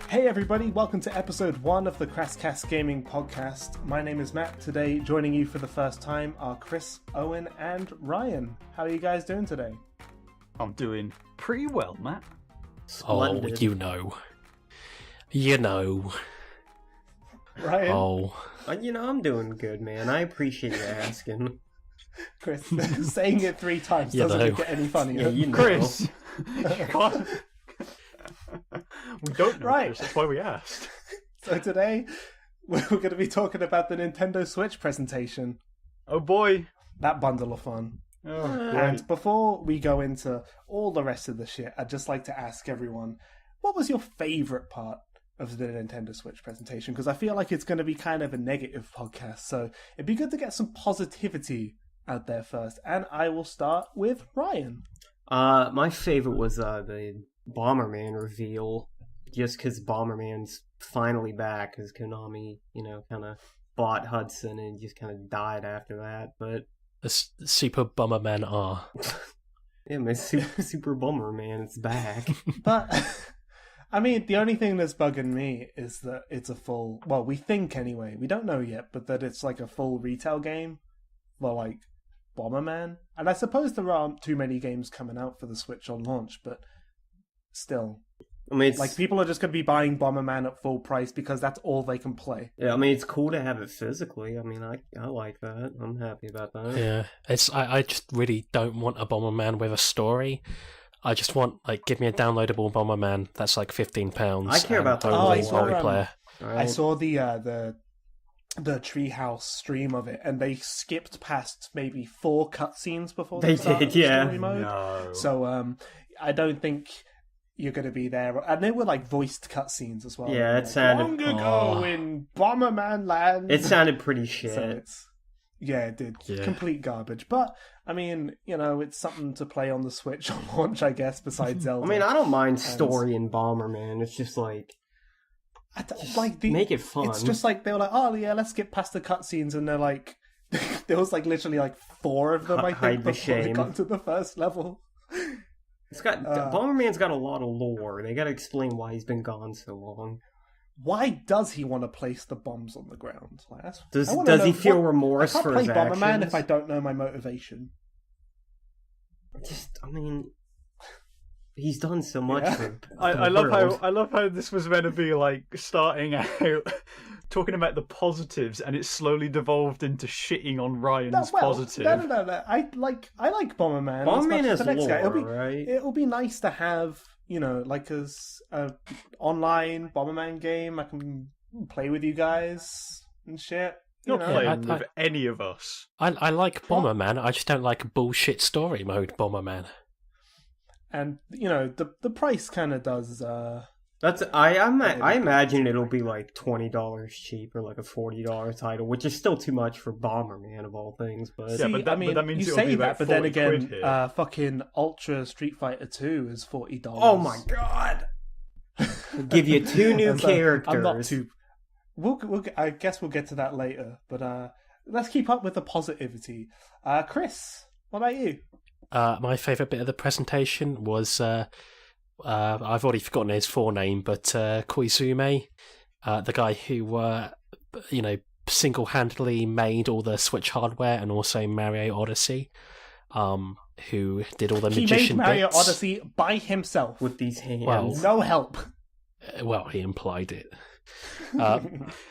Hey everybody, welcome to episode 1 of the CRASSCAST Gaming Podcast. My name is Matt. Today, joining you for the first time are Chris, Owen, and Ryan. How are you guys doing today? I'm doing pretty well, Matt. Splendid. Oh, you know. Ryan? Oh. I'm doing good, man. I appreciate you asking. Chris, saying it 3 times doesn't make it any funnier. Yeah, Chris! We don't know, Right. Chris, that's why we asked. So today, we're going to be talking about the Nintendo Switch presentation. Oh boy. That bundle of fun. Oh, And before we go into all the rest of the shit, I'd just like to ask everyone, what was your favourite part of the Nintendo Switch presentation? Because I feel like it's going to be kind of a negative podcast, so it'd be good to get some positivity out there first. And I will start with Ryan. My favorite was the Bomberman reveal, just because Bomberman's finally back, because Konami, kind of bought Hudson and just kind of died after that, but... The Super Bomberman R. Yeah, my Super Bomberman is back. But, I mean, the only thing that's bugging me is that it's a full... Well, we think anyway, we don't know yet, but that it's like a full retail game for, like, Bomberman. And I suppose there aren't too many games coming out for the Switch on launch, but still... I mean, it's... Like, people are just going to be buying Bomberman at full price because that's all they can play. Yeah, I mean, it's cool to have it physically. I mean, I like that. I'm happy about that. Yeah, I just really don't want a Bomberman with a story. I just want, give me a downloadable Bomberman that's like £15. I care about the multiplayer. Right. I saw the Treehouse stream of it, and they skipped past maybe 4 cutscenes before they started story mode. No. So I don't think you're going to be there. And they were voiced cutscenes as well. Yeah, it sounded... Long ago in Bomberman Land. It sounded pretty shit. So yeah, it did. Yeah. Complete garbage. But, I mean, it's something to play on the Switch on launch, I guess, besides Zelda. I mean, I don't mind story in Bomberman. It's just make it fun. It's just they were like, oh yeah, let's get past the cutscenes, and they're like, there was literally 4 of them, I think, Hide the before they shame. got to the first level. It's got Bomberman's got a lot of lore. They got to explain why he's been gone so long. Why does he want to place the bombs on the ground? Does he feel remorse for his actions? I can't play Bomberman actions? if I don't know my motivation. He's done so much. Yeah. For I love how this was meant to be starting out talking about the positives, and it slowly devolved into shitting on Ryan's positive. No. I like Bomberman. Bomberman as is much as the next guy. lore, right? It'll be nice to have, as a online Bomberman game. I can play with you guys and shit. Not playing with any of us. I like Bomberman, I just don't like bullshit story mode Bomberman. And the price kind of does. I imagine it'll be $20 cheap, or a $40 title, which is still too much for Bomberman of all things. But See, but that means you it'll be say about that, but then 40 again, quid here. fucking Ultra Street Fighter 2 is $40. Oh my god! We'll give you 2 new characters. I'm not too. I guess we'll get to that later. But let's keep up with the positivity. Chris, what about you? My favourite bit of the presentation was, I've already forgotten his forename, but Koizumi, the guy who, single-handedly made all the Switch hardware and also Mario Odyssey, who did all the magician bits. He made Mario Odyssey by himself. With these hands. Well, no help. Well, he implied it.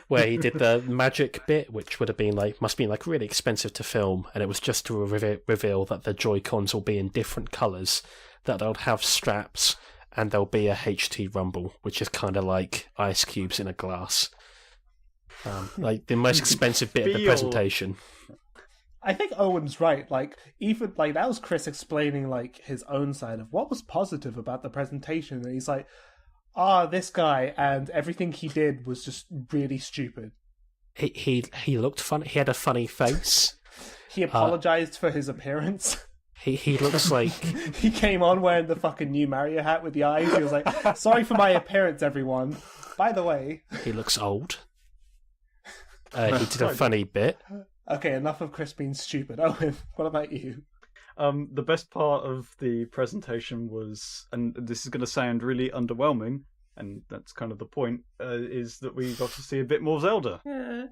Where he did the magic bit, which would have been must be really expensive to film, and it was just to reveal that the Joy-Cons will be in different colours, that they'll have straps, and there'll be a HT rumble, which is kind of like ice cubes in a glass. The most expensive bit of the presentation. I think Owen's right. Even that was Chris explaining his own side of what was positive about the presentation, and he's like, this guy and everything he did was just really stupid. He looked funny. He had a funny face. He apologized for his appearance. He looks like he came on wearing the fucking new Mario hat with the eyes. He was like, "Sorry for my appearance, everyone. By the way, he looks old." He did a funny bit. Okay, enough of Chris being stupid. Owen, what about you? The best part of the presentation was, and this is going to sound really underwhelming, And that's kind of the point, is that we got to see a bit more Zelda. Yeah.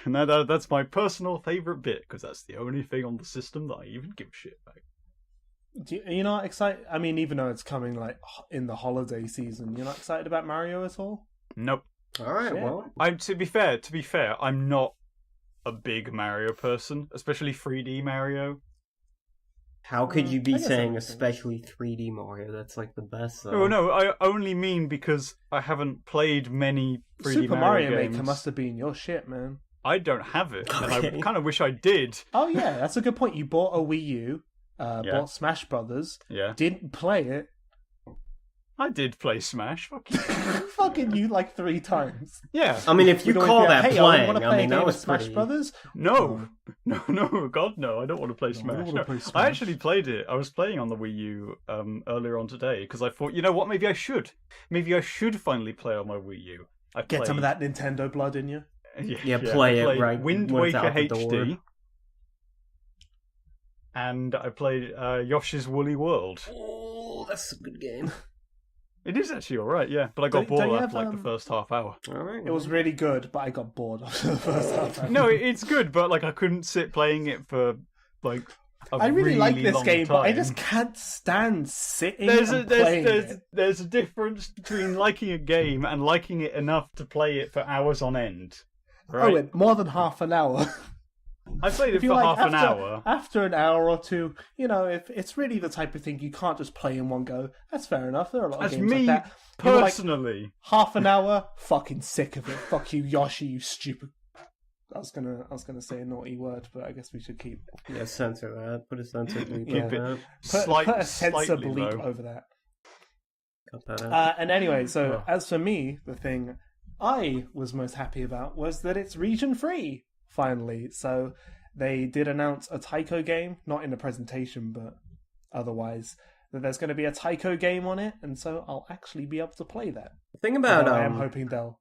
And that's my personal favourite bit, because that's the only thing on the system that I even give a shit about. You're not excited? I mean, even though it's coming like in the holiday season, you're not excited about Mario at all? Nope. All right, Shit. well. To be fair, I'm not a big Mario person, especially 3D Mario. How could you I be guess saying that makes especially 3D Mario? That's like the best, though. Oh no, I only mean because I haven't played many 3D Super Mario games. Maker must have been your shit, man. I don't have it, and I Okay. kind of wish I did. Oh yeah, that's a good point. You bought a Wii U, bought Smash Brothers, Yeah, didn't play it, I did play Smash. Fuck you. fucking you like 3 times. Yeah. I mean, if you We'd always call be like, that hey, Owen, playing, wanna I play a mean, game that of was Smash pretty... Brothers? No, God, no! I don't want to play I Smash. don't wanna play I Smash. actually played it. I was playing on the Wii U earlier on today because I thought, you know what? Maybe I should. Maybe I should finally play on my Wii U. I Get some of played- that Nintendo blood in you. Yeah, play I it played right Wind when it's Waker out the door. HD, and I played Yoshi's Woolly World. Oh, that's a good game. It is actually alright, yeah. But I got Don't you bored have, after like the first half hour. All right. It was really good, but I got bored after the first half. No, it's good, but like I couldn't sit playing it for like a I really like this long game, time. but I just can't stand sitting There's and playing it. there's a difference between liking a game and liking it enough to play it for hours on end. Right? Owen, more than half an hour. I played it If you for like, half an hour. After an hour or two, you know, if it's really the type of thing you can't just play in one go, that's fair enough. There are a lot of As games me like that. You were like, personally, half an hour, fucking sick of it. Fuck you, Yoshi, you stupid. I was gonna say a naughty word, but I guess we should keep Yeah, censor that. Put a censor bleep Yeah. on that. put a censor slightly bleep low. over that. Cut that out. And anyway, so Oh. as for me, the thing I was most happy about was that it's region free finally. So they did announce a Taiko game, not in the presentation, but otherwise, that there's going to be a Taiko game on it, and so I'll actually be able to play that. The thing about Although I am hoping they'll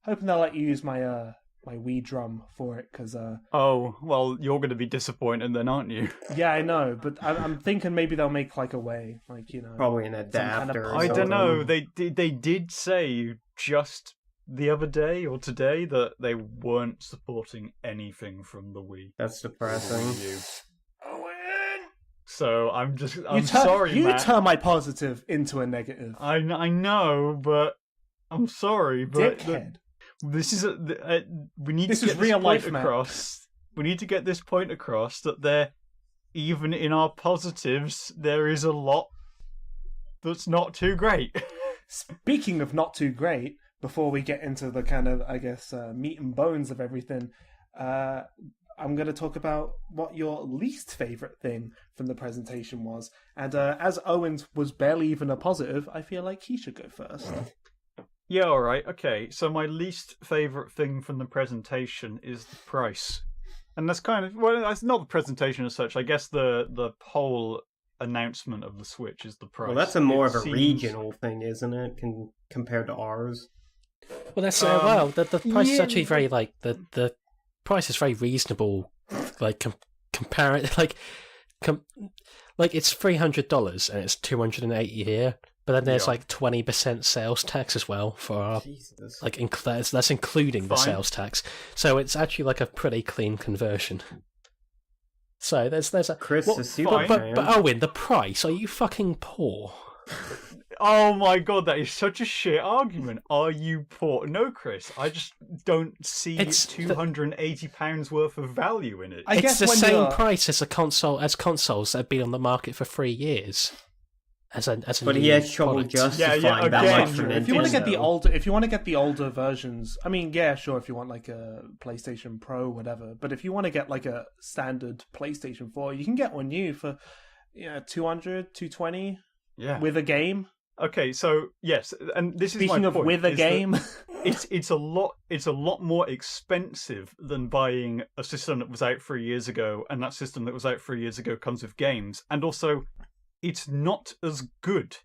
let you use my my Wii drum for it, because oh well, you're going to be disappointed then, aren't you? yeah, I know, but I'm thinking maybe they'll make like a way, like, you know. probably an kind of adapter. or I I don't something. know. They did say just the other day or today that they weren't supporting anything from the Wii. That's depressing. Wii U. So I'm You sorry, you Matt. turn my positive into a negative. I know, but I'm sorry, but Dickhead. this is we need This to is get real this point life, Matt. across. We need to get this point across that there, even in our positives, there is a lot that's not too great. Speaking of not too great, before we get into the kind of, I guess, meat and bones of everything, I'm going to talk about what your least favourite thing from the presentation was. And as Owen was barely even a positive, I feel like he should go first. Yeah, all right, okay. So my least favourite thing from the presentation is the price, and that's kind of that's not the presentation as such. I guess the whole announcement of the Switch is the price. Well, that's more of a seems- regional thing, isn't it? Compared to ours. Well, that's the price is yeah. actually very like the price is very reasonable. Like compare it like it's $300 and it's $280 here, but then there's Yeah. like 20% sales tax as well for our Jesus. like that's including the Fine. sales tax. So it's actually like a pretty clean conversion. So there's a Chris what- is super fine. fan. but Owen, the price? Are you fucking poor? Oh my god, that is such a shit argument. Are you poor? No, Chris. I just don't see It's £280 worth of value in it. I It's guess the when same you're- price as consoles that have been on the market for 3 years. As a But he new has trouble product. justifying Yeah, that again, much for If you want to get the Nintendo. if you want to get the older versions, I mean, yeah, sure. If you want like a PlayStation Pro, whatever. But if you want to get like a standard PlayStation 4, you can get one new for 200, 220 Yeah. with a game. Okay, so yes, and this is Speaking my of point, with a is that game, it's a lot more expensive than buying a system that was out 3 years ago, and that system that was out 3 years ago comes with games, and also it's not as good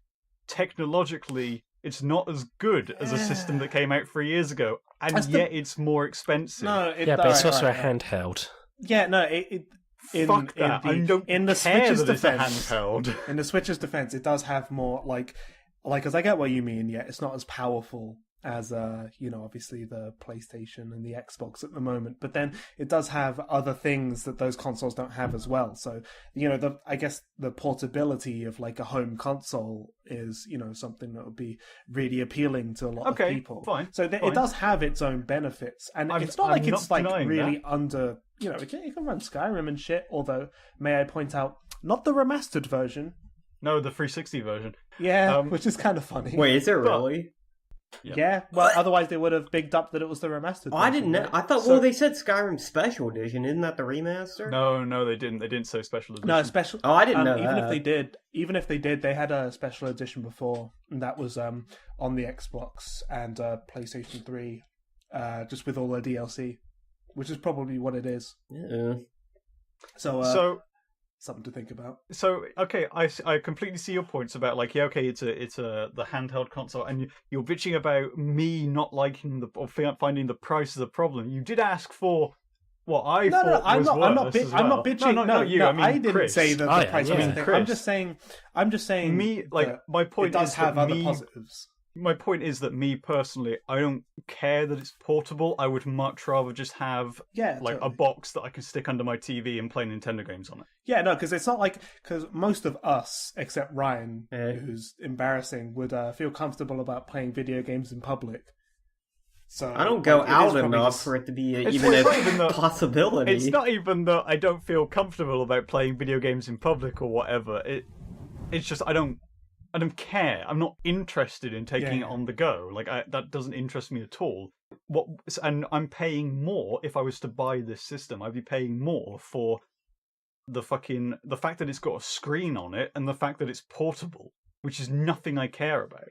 technologically. It's not as good as a system that came out 3 years ago, and That's the- yet it's more expensive. no, Yeah, but it's also a hand. handheld. Yeah, no, Fuck that! I don't in the care Switch's that it's a defense. handheld. In the Switch's defense, it does have more like because I get what you mean. Yeah, it's not as powerful as obviously the PlayStation and the Xbox at the moment, but then it does have other things that those consoles don't have as well. So I guess the portability of like a home console is something that would be really appealing to a lot of people. Fine, so it does have its own benefits, and it's not like it's like really that. under it can run Skyrim and shit. Although, may I point out, not the remastered version. No, the 360 version. Yeah, which is kind of funny. Wait, is it really? Yeah, well, otherwise they would have bigged up that it was the remastered. Oh, I didn't know. I thought. Well, they said Skyrim Special Edition. Isn't that the remaster? No, they didn't. They didn't say Special Edition. No, special. Oh, I didn't know even that. if they did, they had a special edition before, and that was on the Xbox and PlayStation 3, just with all the DLC, which is probably what it is. Yeah. So something to think about. So okay, I completely see your points about like it's the handheld console, and you're bitching about me not liking or finding the price as a problem. You did ask for what I thought was I'm not bitching. No, not you. No, I mean, I didn't Chris. say that the price was yeah. the thing. Chris. I'm just saying. Me, like my point it does is have that other positives. My point is that me personally, I don't care that it's portable. I would much rather just have a box that I can stick under my TV and play Nintendo games on it. Yeah, no, because it's not because most of us, except Ryan, who's embarrassing, would feel comfortable about playing video games in public. So I don't go out enough for it to be even a possibility. It's not even that I don't feel comfortable about playing video games in public or whatever. It's just I don't care. I'm not interested in taking it on the go. Like that doesn't interest me at all. And I'm paying more if I was to buy this system. I'd be paying more for the fact that it's got a screen on it and the fact that it's portable, which is nothing I care about.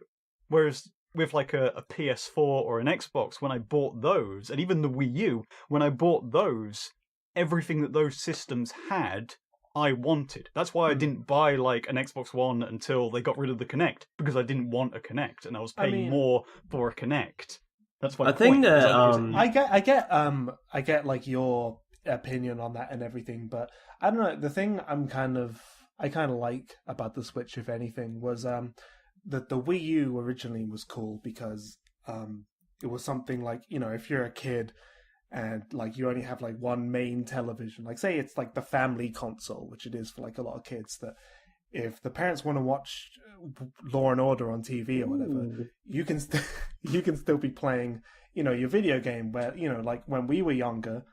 Whereas with like a PS4 or an Xbox, when I bought those, and even the Wii U, when I bought those, everything that those systems had, I wanted. That's why I didn't buy like an Xbox One until they got rid of the Kinect, because I didn't want a Kinect, and I was paying more for a Kinect. That's my point. I get like your opinion on that and everything, but I don't know. The thing I kind of like about the Switch, if anything, was that the Wii U originally was cool because it was something like, if you're a kid and like you only have like one main television, like say it's like the family console, which it is for like a lot of kids, that if the parents want to watch Law and Order on TV or whatever, you can still be playing, your video game. Where like when we were younger,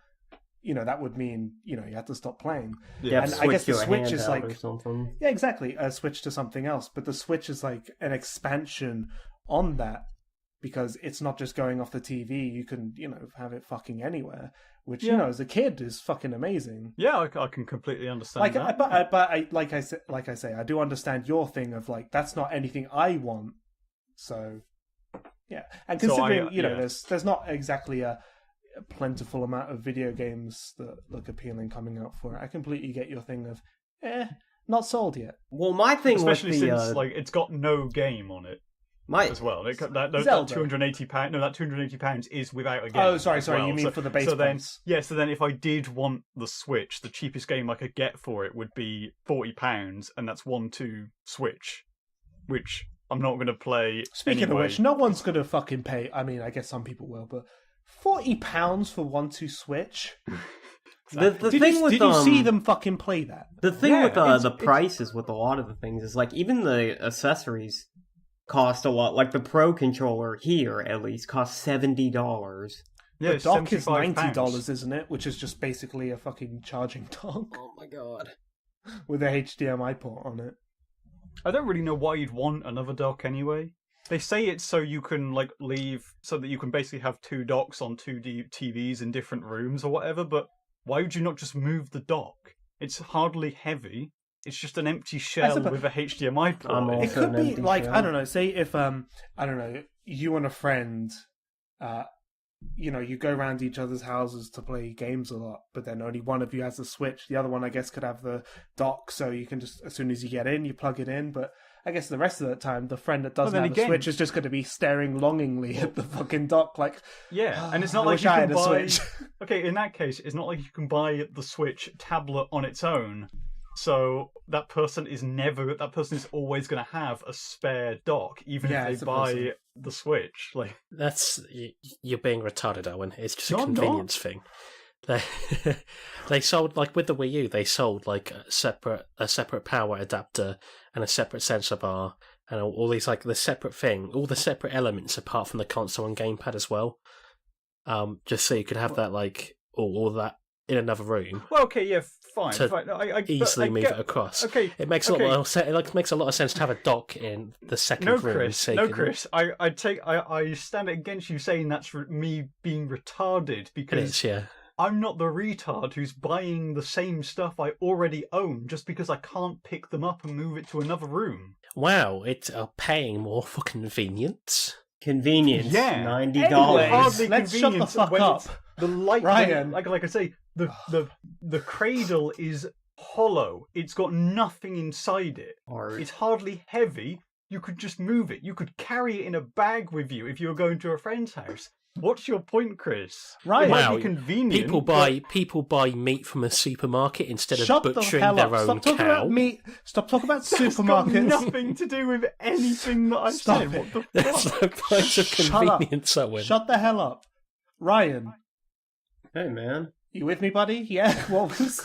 that would mean you had to stop playing. Yeah, and I guess the Switch is like something. Yeah, exactly. Switch to something else, but the Switch is like an expansion on that. Because it's not just going off the TV, you can, have it fucking anywhere, which, as a kid is fucking amazing. Yeah, I can completely understand that. But like I say, I do understand your thing of like, that's not anything I want. So, yeah. And considering, there's not exactly a plentiful amount of video games that look appealing coming out for it. I completely get your thing of, not sold yet. Well, my thing especially with since like it's got no game on it. As well, that £280. No, that £280 is without a game. Oh, sorry. Well. You mean for the base price? So then, if I did want the Switch, the cheapest game I could get for it would be £40, and that's 1-2 Switch, which I'm not going to play. Speaking anyway. of which, no one's going to fucking pay. I mean, I guess some people will, but £40 for 1-2 Switch. Did you see them fucking play that? The thing with the prices with a lot of the things is like even the accessories cost a lot. Like the Pro controller here, at least, costs $70. Yeah, the dock is $90, isn't it? Which is just basically a fucking charging dock. Oh my god! With a HDMI port on it. I don't really know why you'd want another dock anyway. They say it's so you can like leave, so that you can basically have two docks on two TVs in different rooms or whatever. But why would you not just move the dock? It's hardly heavy. It's just an empty shell with a HDMI port. It could be like shell. I don't know. Say if I don't know, you and a friend, you go around each other's houses to play games a lot, but then only one of you has the Switch. The other one, I guess, could have the dock, so you can just as soon as you get in, you plug it in. But I guess the rest of the time, the friend that doesn't have a Switch is just going to be staring longingly at the fucking dock, like and it's not like you can buy. Okay, in that case, it's not like you can buy the Switch tablet on its own. So that person is always going to have a spare dock, even Yeah, if it's they a buy person. the Switch. Like, You're being retarded, Owen. It's just a No, I'm not. convenience thing. They they sold, like with the Wii U, they sold like a separate power adapter and a separate sensor bar and all these like the separate thing, all the separate elements apart from the console and gamepad as well. Just so you could have that like all that in another room. well, okay, yeah, fine. To fine. I easily move it across. Okay, It makes a lot of sense. It like makes a lot of sense to have a dock in the second No, room. Chris. so you No, can- Chris. I stand against you saying that's me being retarded It because is, yeah. I'm not the retard who's buying the same stuff I already own just because I can't pick them up and move it to another room. Wow, it's paying more for convenience. Convenience. Yeah. $90. Anyway, Hardly let's shut the convenient fuck when up. it's the light, Ryan. like I say, the cradle is hollow. It's got nothing inside it. Art. It's hardly heavy. You could just move it. You could carry it in a bag with you if you were going to a friend's house. What's your point, Chris? Ryan. It might Wow, be convenient. People buy meat from a supermarket instead of Shut the butchering hell their up. own Stop talking cow. about meat. Stop talking about That's got supermarkets. nothing to do with anything that I Stop said. it. What the There's fuck? no point of Shut up. convenience, Owen. Shut the hell up. Ryan, Hey, man. you with me, buddy? Yeah. What was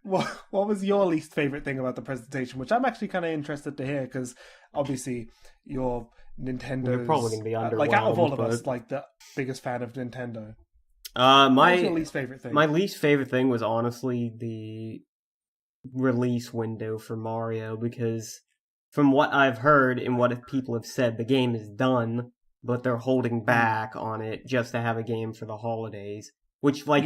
what was your least favorite thing about the presentation? Which I'm actually kind of interested to hear because obviously you're Nintendo's. You're probably gonna be like out of all of underwhelmed, us, but- like the biggest fan of Nintendo. What was your My least favorite thing? my least favorite thing was honestly the release window for Mario because from what I've heard and what people have said, the game is done, but they're holding back on it just to have a game for the holidays. Which with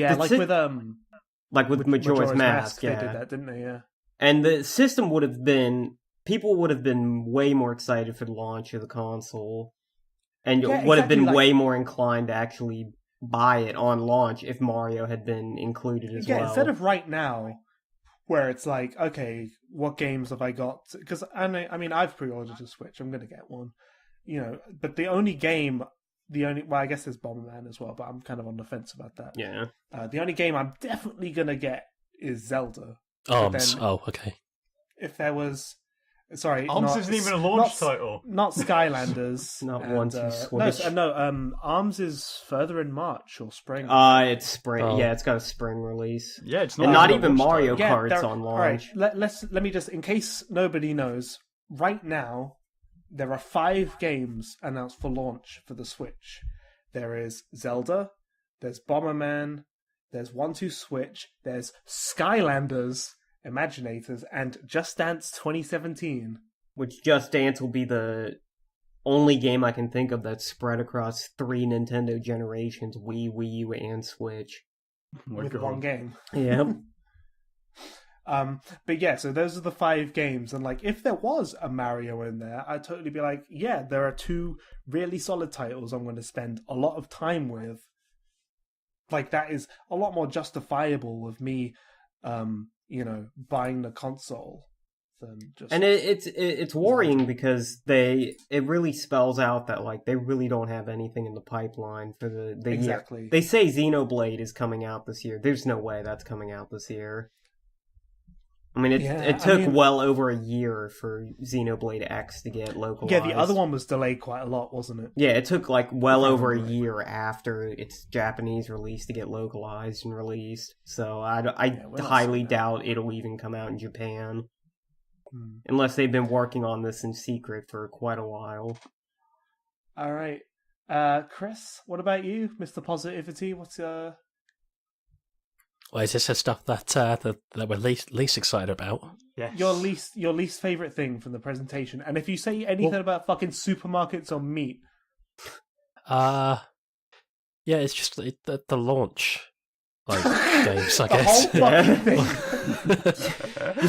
Majora's Mask, they yeah. did that, didn't they? Yeah. And the system would have been people would have been way more excited for the launch of the console, and Yeah, would have been exactly, like- way more inclined to actually buy it on launch if Mario had been included as well. Instead of right now, where it's like, okay, what games have I got? Because I mean, I've pre-ordered a Switch. I'm going to get one, But the only well, I guess there's Bomberman as well, but I'm kind of on the fence about that. Yeah. The only game I'm definitely going to get is Zelda. But Arms. then Oh, okay. if there was, sorry, Arms not- isn't even a launch not- title. Not Skylanders. Not and, once you switch. Arms is further in March or spring. It's spring. Oh. Yeah, it's got a spring release. Yeah, it's And not not a even launch Mario title. Kart's there- on all right, launch. let me just, in case nobody knows, right now there are 5 games announced for launch for the Switch. There is Zelda, there's Bomberman, there's 1-2 Switch, there's Skylanders, Imaginators, and Just Dance 2017. Which Just Dance will be the only game I can think of that's spread across 3 Nintendo generations: Wii, Wii U, and Switch. Oh my with God. one game. Yeah. But yeah, so those are the 5 games, and like if there was a Mario in there, I'd totally be like, yeah, there are 2 really solid titles I'm going to spend a lot of time with. Like that is a lot more justifiable of me, buying the console than just. And it's worrying because it really spells out that like they really don't have anything in the pipeline for the year. Exactly. They say Xenoblade is coming out this year. There's no way that's coming out this year. I mean, it took well over a year for Xenoblade X to get localized. Yeah, the other one was delayed quite a lot, wasn't it? Yeah, it took like well over a year after its Japanese release to get localized and released. So I we're not highly seeing that. doubt it'll even come out in Japan. Hmm. Unless they've been working on this in secret for quite a while. All right, Chris, what about you, Mr. Positivity? What's Well, is this the stuff that we're least excited about? Yes. your least favorite thing from the presentation? And if you say anything about fucking supermarkets or meat, Yeah, it's just the launch games, I the guess. whole fucking thing.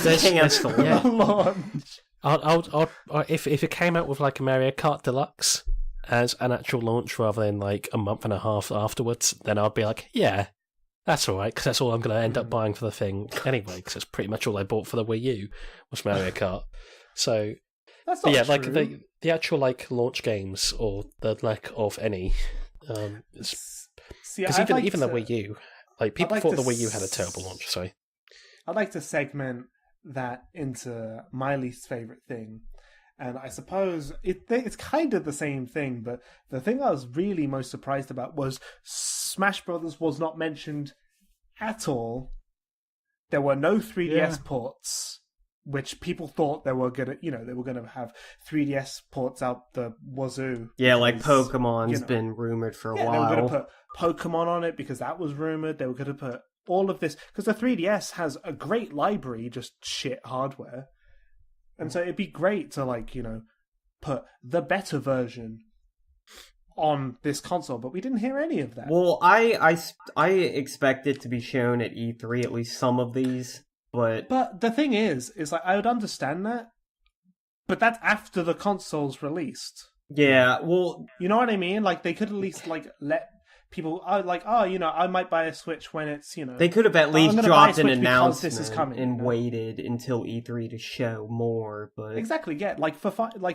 There's- cancel. yeah. The launch. I'll if it came out with like a Mario Kart Deluxe as an actual launch rather than like a month and a half afterwards, then I'd be like, yeah, that's all right, because that's all I'm going to end up buying for the thing anyway, because that's pretty much all I bought for the Wii U was Mario Kart. So, That's but not yeah, true. like the actual like launch games or the lack of any, See, because I'd like even the to- Wii U, like people like thought to the Wii U had a terrible launch. Sorry. I'd like to segment that into my least favorite thing. And I suppose it's kind of the same thing, but the thing I was really most surprised about was Smash Brothers was not mentioned at all. There were no 3DS ports, which people thought they were gonna have 3DS ports out the wazoo. Yeah, because, like Pokemon's been rumored for a while. They were gonna put Pokemon on it because that was rumored. They were gonna put all of this because the 3DS has a great library, just shit hardware. And so it'd be great to, put the better version on this console, but we didn't hear any of that. Well, I expect it to be shown at E3, at least some of these, but... But the thing is I would understand that, but that's after the console's released. Yeah, well... You know what I mean? Like, they could at least, let people... I might buy a Switch when it's, They could have at least dropped an announcement this is coming, and waited until E3 to show more, but... Exactly, yeah.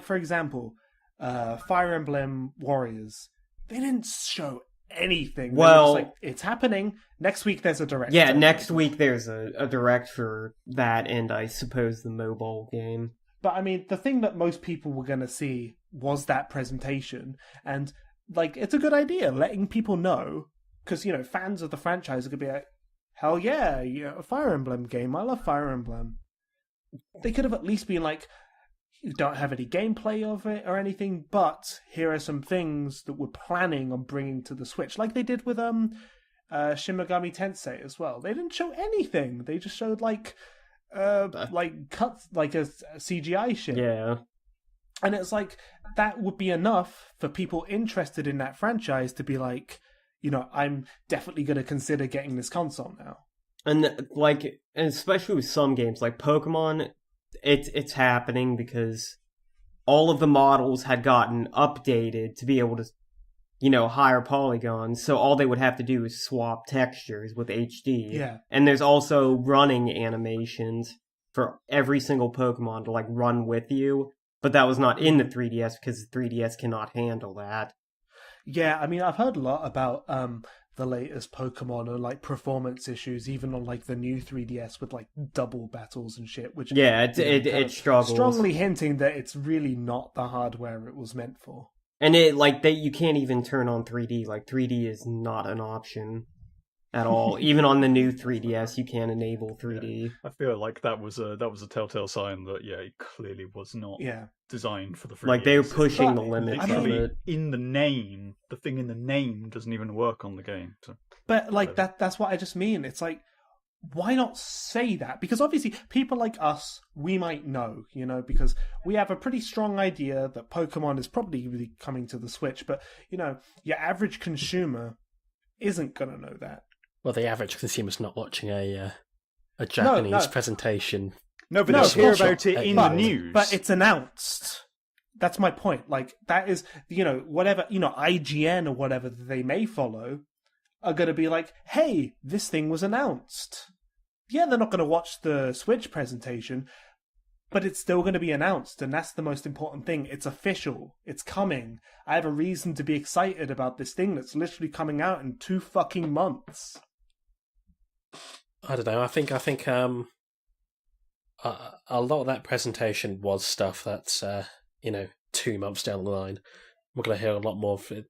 For example, Fire Emblem Warriors, they didn't show anything. Well... it's happening. Next week there's a direct. Yeah, next week there's a direct for that, and I suppose the mobile game. But, I mean, the thing that most people were going to see was that presentation, and... it's a good idea, letting people know, because, fans of the franchise are going to be like, hell yeah, a Fire Emblem game, I love Fire Emblem. They could have at least been like, you don't have any gameplay of it or anything, but here are some things that we're planning on bringing to the Switch, like they did with Shin Megami Tensei as well. They didn't show anything, they just showed, cuts, like a CGI shit. Yeah. And it's like, that would be enough for people interested in that franchise to be like, I'm definitely going to consider getting this console now. And especially with some games, like Pokemon, it's happening because all of the models had gotten updated to be able to, higher polygons, so all they would have to do is swap textures with HD. Yeah. And there's also running animations for every single Pokemon to, run with you. But that was not in the 3DS because the 3DS cannot handle that. Yeah, I mean, I've heard a lot about the latest Pokemon and performance issues, even on the new 3DS with double battles and shit. Which it struggles, strongly hinting that it's really not the hardware it was meant for. And you can't even turn on 3D. 3D is not an option at all. Even on the new 3DS, you can't enable 3D. Yeah. I feel like that was a telltale sign that it clearly was not designed for the 3DS. They were pushing the limits of it. In the name, the thing in the name doesn't even work on the game. So. But that's what I just mean. It's why not say that? Because obviously people like us, we might know, because we have a pretty strong idea that Pokemon is probably really coming to the Switch, but your average consumer isn't gonna know that. Well, the average consumer's not watching a Japanese presentation. No, but they'll hear about it in the news. But it's announced. That's my point. That is, whatever, IGN or whatever they may follow are going to be like, hey, this thing was announced. Yeah, they're not going to watch the Switch presentation, but it's still going to be announced, and that's the most important thing. It's official. It's coming. I have a reason to be excited about this thing that's literally coming out in 2 fucking months. I don't know. I think a lot of that presentation was stuff that's 2 months down the line. We're going to hear a lot more of it.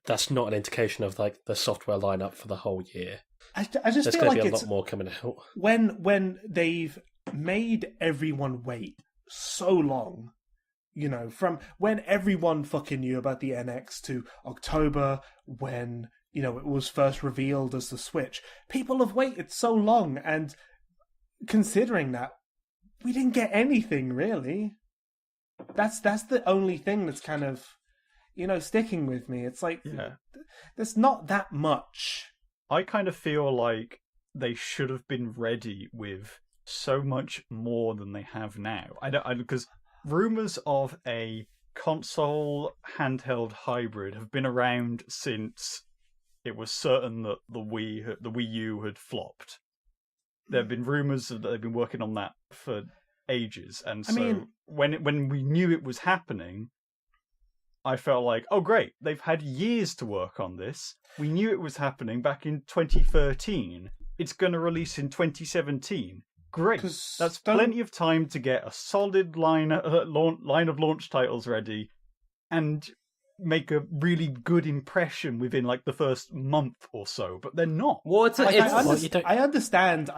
That's not an indication of the software lineup for the whole year. I just There's feel going like to be a it's lot more coming out. When they've made everyone wait so long, from when everyone fucking knew about the NX to October when it was first revealed as the Switch. People have waited so long, and considering that, we didn't get anything, really. That's the only thing that's kind of, sticking with me. It's there's not that much. I kind of feel like they should have been ready with so much more than they have now. Because rumors of a console handheld hybrid have been around since it was certain that the Wii U had flopped. There have been rumors that they've been working on that for ages, and so when we knew it was happening, I felt like, oh great, they've had years to work on this. We knew it was happening back in 2013. it's going to release in 2017. Great. 'Cause That's plenty of time to get a solid line of launch titles ready and make a really good impression within like the first month or so, but they're not. Well, I understand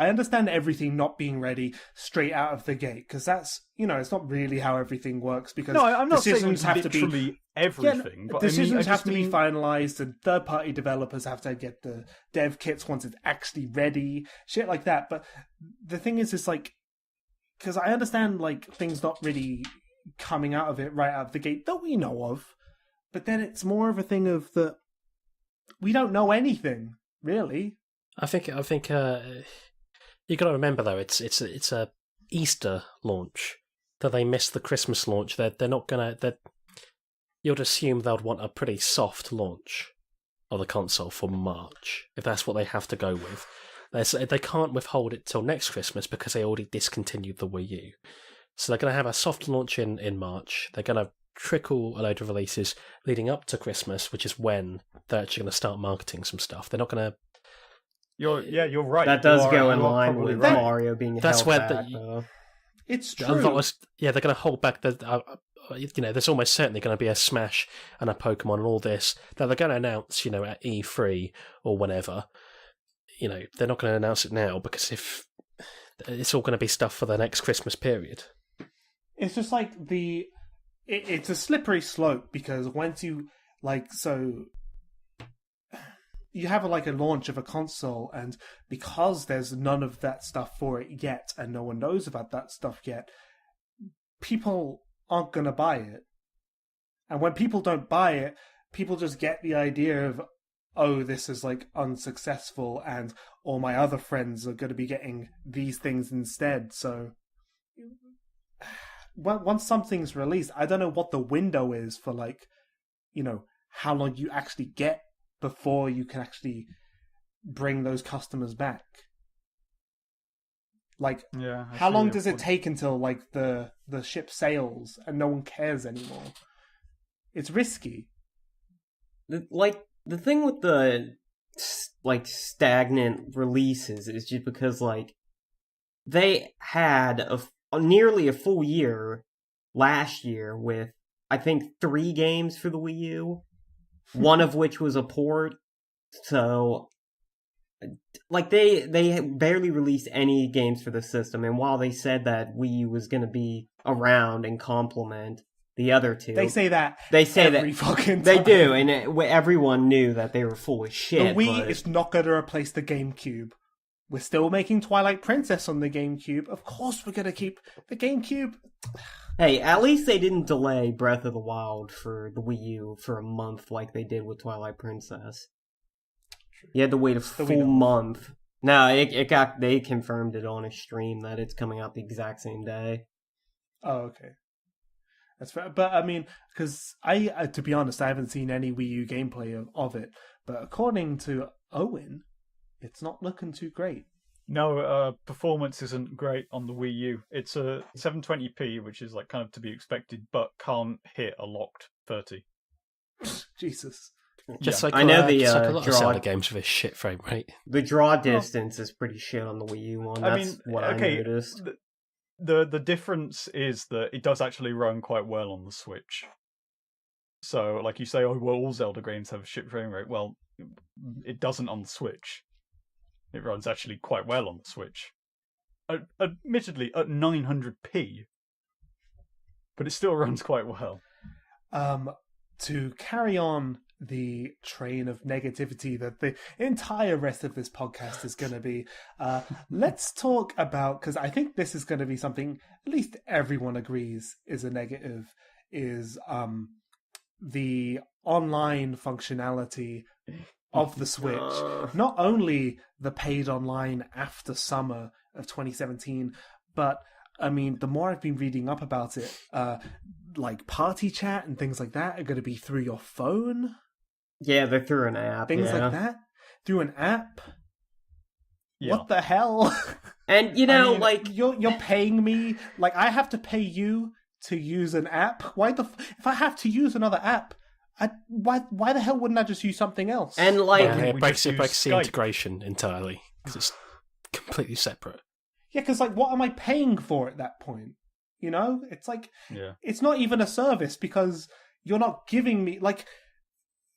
everything not being ready straight out of the gate, because that's, it's not really how everything works, because No, I'm not saying decisions have literally to be everything, but decisions I have to mean, be finalized, and third-party developers have to get the dev kits once it's actually ready, shit like that. But the thing is like, because I understand like things not really coming out of it right out of the gate that we know of, but then it's more of a thing of that we don't know anything really. I think you got to remember though, it's a Easter launch that they missed the Christmas launch. They're not gonna. You'd assume they'd want a pretty soft launch of the console for March if that's what they have to go with. They can't withhold it till next Christmas because they already discontinued the Wii U. So they're going to have a soft launch in March. They're going to trickle a load of releases leading up to Christmas, which is when they're actually going to start marketing some stuff. They're not going to... You're right. That does go in line with Mario being held back, though. It's true. They're going to hold back the... there's almost certainly going to be a Smash and a Pokemon and all this that they're going to announce, at E3 or whenever. They're not going to announce it now because if it's all going to be stuff for the next Christmas period. It's just like it's a slippery slope, because once you you have a launch of a console, and because there's none of that stuff for it yet and no one knows about that stuff yet, people aren't going to buy it. And when people don't buy it, people just get the idea of, oh, this is unsuccessful and all my other friends are going to be getting these things instead. So once something's released, I don't know what the window is for how long you actually get before you can actually bring those customers back. How long does it take until the ship sails and no one cares anymore? It's risky. The thing with the stagnant releases is just because they had nearly a full year last year with, I think, 3 games for the Wii U, one of which was a port. So they barely released any games for the system, and while they said that Wii U was going to be around and complement the other two, they say that every fucking time. They do, and everyone knew that they were full of shit. The Wii is not going to replace the GameCube. We're still making Twilight Princess on the GameCube. Of course we're going to keep the GameCube. Hey, at least they didn't delay Breath of the Wild for the Wii U for a month like they did with Twilight Princess. You had to wait a full month. No, they confirmed it on a stream that it's coming out the exact same day. Oh, okay. That's fair. But I mean, because to be honest, I haven't seen any Wii U gameplay of it. But according to Owen, it's not looking too great. No, performance isn't great on the Wii U. It's a 720p, which is kind of to be expected, but can't hit a locked 30. Jesus. Just I know the a lot of Zelda games with a shit frame rate. The draw distance is pretty shit on the Wii U one. That's I noticed. The difference is that it does actually run quite well on the Switch. So, you say, all Zelda games have a shit frame rate. Well, it doesn't on the Switch. It runs actually quite well on the Switch. Admittedly, at 900p. But it still runs quite well. To carry on the train of negativity that the entire rest of this podcast is going to be, let's talk about, because I think this is going to be something at least everyone agrees is a negative, is the online functionality of the Switch. Not only the paid online after summer of 2017, but I mean, the more I've been reading up about it, party chat and things like that are going to be through your phone. Yeah, they're through an app. Things like that. Through an app. Yeah. What the hell? And, You're paying me. I have to pay you to use an app? If I have to use another app, why the hell wouldn't I just use something else? And, it breaks the integration entirely. Because it's completely separate. Yeah, because like, what am I paying for at that point? You know, it's like, Yeah. it's not even a service because you're not giving me like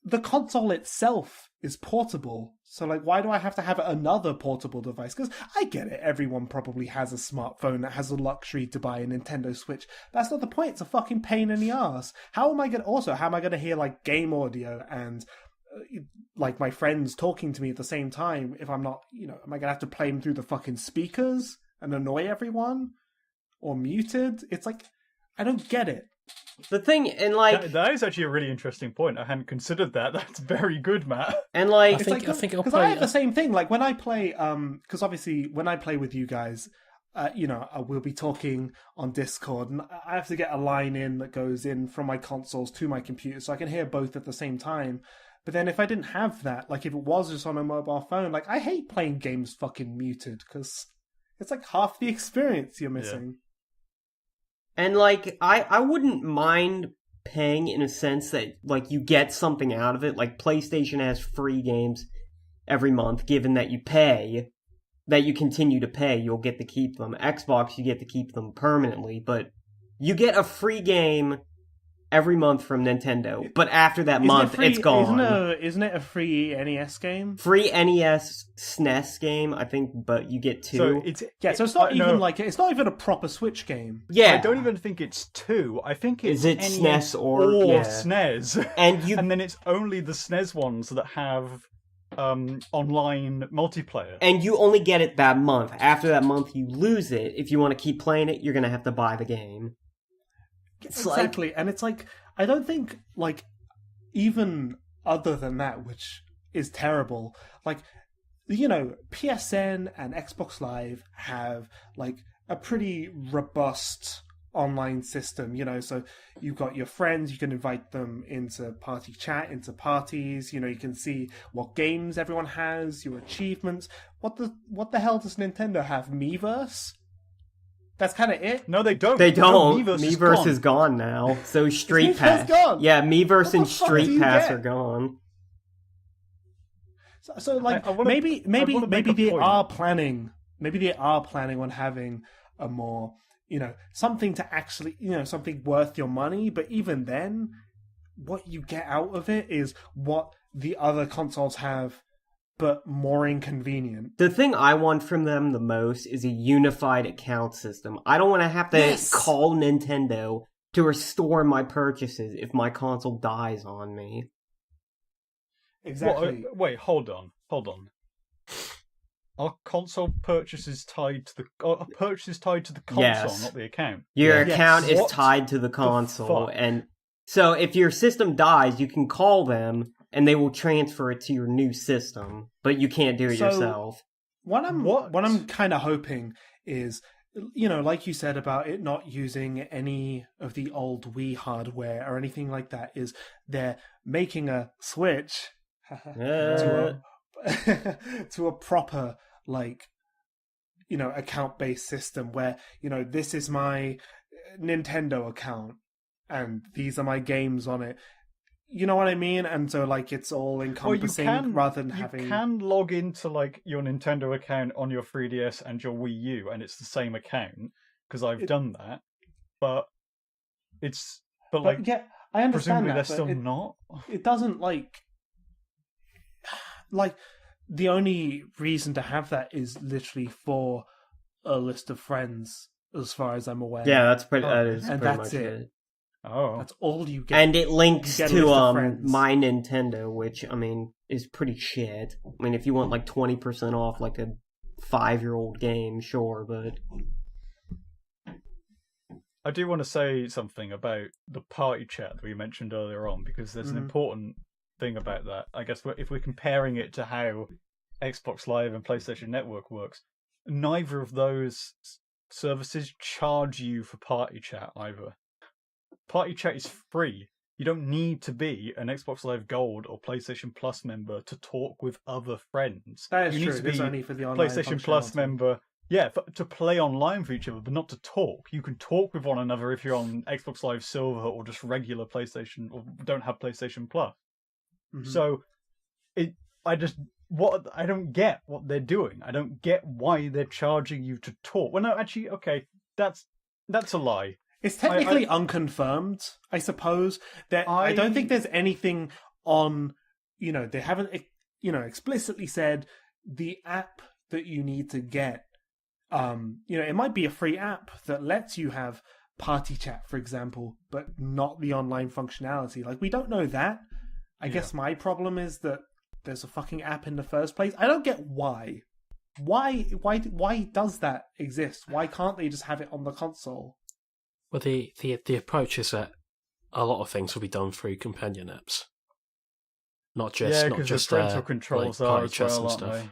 the console itself is portable. So like, why do I have to have another portable device? Because I get it, everyone probably has a smartphone that has the luxury to buy a Nintendo Switch. That's not the point. It's a fucking pain in the ass. How am I gonna hear like game audio and like my friends talking to me at the same time if I'm not, am I gonna have to play them through the fucking speakers and annoy everyone? Or muted? It's like, I don't get it. The thing, and like... That is actually a really interesting point. I hadn't considered that. That's very good, Matt. And like... I think it'll because play... I have the same thing. Like when I play, because obviously when I play with you guys, I will be talking on Discord, and I have to get a line in that goes in from my consoles to my computer, so I can hear both at the same time. But then if I didn't have that, like if it was just on a mobile phone, like I hate playing games fucking muted because it's like half the experience you're missing. And, like, I wouldn't mind paying in a sense that, like, you get something out of it. Like, PlayStation has free games every month, given that you pay, that you continue to pay, you'll get to keep them. Xbox, you get to keep them permanently, but you get a free game every month from Nintendo. But after that month, it's gone. Isn't it a free NES game? Free NES SNES game, I think, but you get two. So it's not even it's not even a proper Switch game. Yeah, I don't even think it's two. I think it's Is it NES SNES or SNES, and then it's only the SNES ones that have online multiplayer. And you only get it that month. After that month, you lose it. If you want to keep playing it, you're gonna have to buy the game. Exactly, and it's like, I don't think, like, even other than that, which is terrible, like, PSN and Xbox Live have, like, a pretty robust online system, so you've got your friends, you can invite them into party chat, into parties, you can see what games everyone has, your achievements. What the hell does Nintendo have? Miiverse? That's kind of it. No, they don't. They don't. No, Miiverse is gone now. So Street Pass. Gone? Yeah, Miiverse and What the fuck do Street you Pass get? are gone. So like, maybe they are planning. Maybe they are planning on having a more, something to actually, something worth your money. But even then, what you get out of it is what the other consoles have, but more inconvenient. The thing I want from them the most is a unified account system. I don't want to have to call Nintendo to restore my purchases if my console dies on me. Exactly. Wait, hold on. Are console purchases tied to the purchases tied to the console, Yes. not the account? Your account is What tied to the console, fuck? and so if your system dies, you can call them and they will transfer it to your new system, but you can't do it yourself. What I'm kind of hoping is, like you said about it not using any of the old Wii hardware or anything like that, is they're making a switch to a proper, like, account-based system where, this is my Nintendo account and these are my games on it. You know what I mean? And so, like, it's all encompassing rather than having... You can log into, like, your Nintendo account on your 3DS and your Wii U, and it's the same account, because I've done that. But yeah, I understand presumably that, they're still not. It doesn't, like, the only reason to have that is literally for a list of friends, as far as I'm aware. Yeah, that is pretty that's much it. it. Oh. That's all you get. And it links You get a list of to friends. My Nintendo, which, I mean, is pretty shit. I mean, if you want, like, 20% off, like, a 5-year-old game, sure, but... I do want to say something about the party chat that we mentioned earlier on, because there's an important thing about that. I guess if we're comparing it to how Xbox Live and PlayStation Network works, neither of those services charge you for party chat either. Party chat is free. You don't need to be an Xbox Live Gold or PlayStation Plus member to talk with other friends. That is you true. need to be only for the online PlayStation Plus functionality. member. Yeah, to play online with each other, but not to talk. You can talk with one another if you're on Xbox Live Silver or just regular PlayStation, or don't have PlayStation Plus. Mhm. So, I don't get what they're doing. I don't get why they're charging you to talk. Well, no, actually, okay, that's a lie. It's technically unconfirmed, I suppose. I don't think there's anything on, they haven't, explicitly said the app that you need to get. It might be a free app that lets you have party chat, for example, but not the online functionality. Like, we don't know that. I guess my problem is that there's a fucking app in the first place. I don't get why. Why does that exist? Why can't they just have it on the console? Well, the approach is that a lot of things will be done through companion apps, not just the parental controls are as well, aren't they?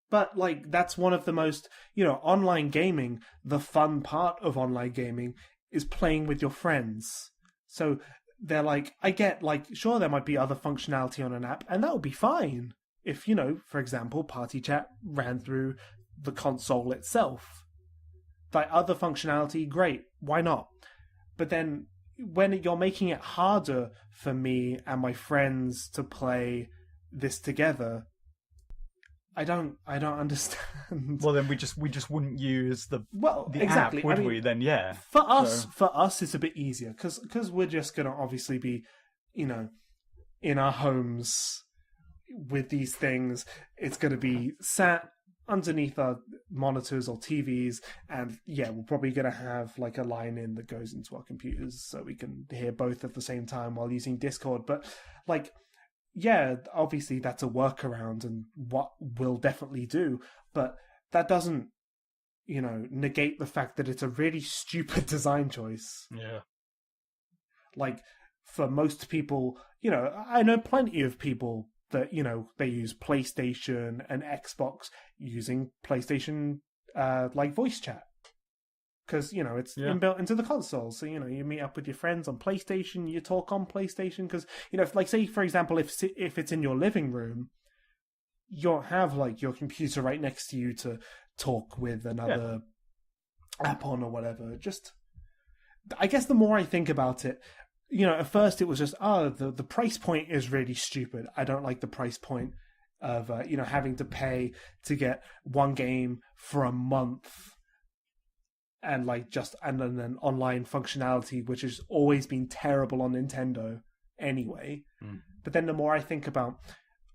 But that's one of the most online gaming. The fun part of online gaming is playing with your friends. So they're like, I get sure there might be other functionality on an app, and that would be fine if for example, party chat ran through the console itself. Like, other functionality, great, why not? But then when you're making it harder for me and my friends to play this together, I don't understand. Well, then we just wouldn't use the exactly. app, would we? Then for us, it's a bit easier because we're just gonna obviously be, in our homes with these things. It's gonna be sat underneath our monitors or TVs, and we're probably gonna have a line in that goes into our computers so we can hear both at the same time while using Discord. But obviously that's a workaround and what we'll definitely do, but that doesn't, negate the fact that it's a really stupid design choice. Yeah. For most people, I know plenty of people that, they use PlayStation and Xbox using PlayStation, voice chat. Because, it's inbuilt into the console. So, you meet up with your friends on PlayStation, you talk on PlayStation. Because, say, for example, if it's in your living room, you don't have, your computer right next to you to talk with another app on or whatever. Just, I guess the more I think about it, at first it was just, the price point is really stupid. I don't like the price point of, having to pay to get one game for a month. And and then online functionality, which has always been terrible on Nintendo anyway. But then the more I think about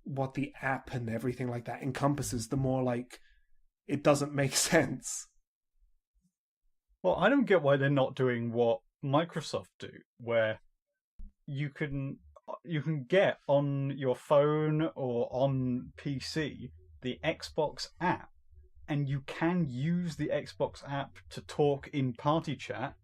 what the app and everything like that encompasses, the more it doesn't make sense. Well, I don't get why they're not doing what Microsoft do, where you can get on your phone or on PC the Xbox app. And you can use the Xbox app to talk in party chat,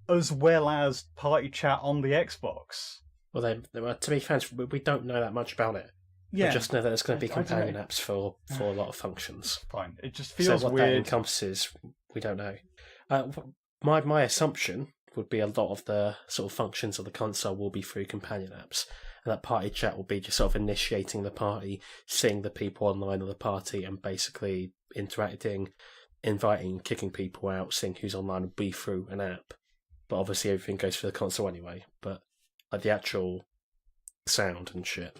as well as party chat on the Xbox. Well, to be fair, we don't know that much about it. Yeah. We just know that there's going to be companion apps for a lot of functions. Fine. It just feels what weird. That encompasses, we don't know. My assumption would be a lot of the sort of functions of the console will be through companion apps. And that party chat will be just sort of initiating the party, seeing the people online of the party, and basically interacting, inviting, kicking people out, seeing who's online will be through an app. But obviously everything goes through the console anyway. But the actual sound and shit.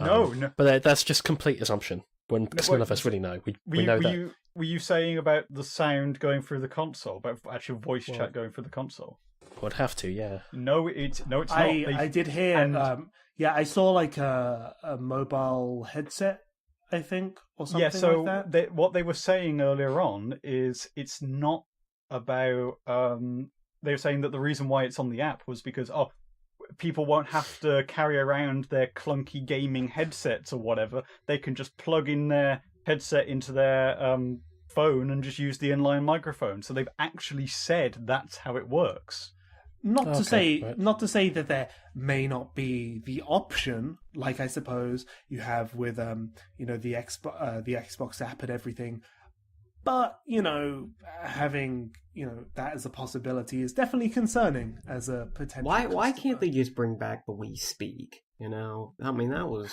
No. But that's just complete assumption. Because none of us really know. We know that. Were you saying about the sound going through the console, about actual voice chat going through the console? Would have to, yeah. No, it's not. I did hear. I saw a mobile headset, I think, or something like that. What they were saying earlier on is it's not about. They were saying that the reason why it's on the app was because people won't have to carry around their clunky gaming headsets or whatever. They can just plug in their headset into their phone and just use the inline microphone. So they've actually said that's how it works. Not to say that there may not be the option, like I suppose you have with the Xbox app and everything, but having that as a possibility is definitely concerning as a potential. Why can't they just bring back the Wii Speak? I mean, that was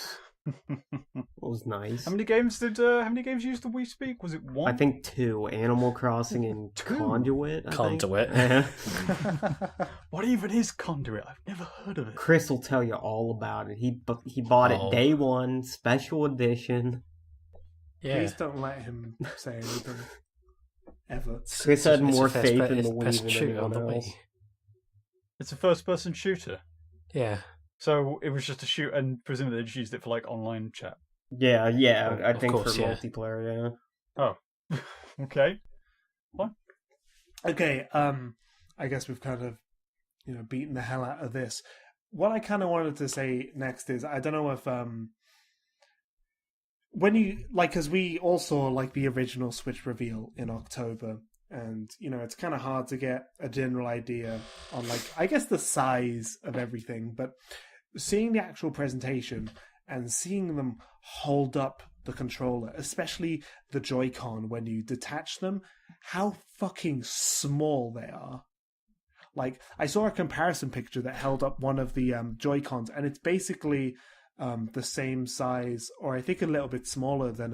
was nice. How many games used the Wii Speak? Was it one? I think 2. Animal Crossing and 2? Conduit. I think. Conduit. What even is Conduit? I've never heard of it. Chris will tell you all about it. He bought it day one, special edition. Yeah. Please don't let him say anything. Ever. Chris had more It's the faith first in the person Wii shooter than on the anyone Wii. else. It's a first-person shooter. Yeah. So it was just a shoot, and presumably they just used it for like online chat. Yeah, I Of think course, for yeah. multiplayer, Oh, okay. Okay, I guess we've kind of, beaten the hell out of this. What I kind of wanted to say next is, I don't know if, when you, because we all saw, the original Switch reveal in October, and, it's kind of hard to get a general idea on, I guess the size of everything, but seeing the actual presentation and seeing them hold up the controller, especially the Joy-Con when you detach them, how fucking small they are. I saw a comparison picture that held up one of the Joy-Cons, and it's basically the same size, or I think a little bit smaller than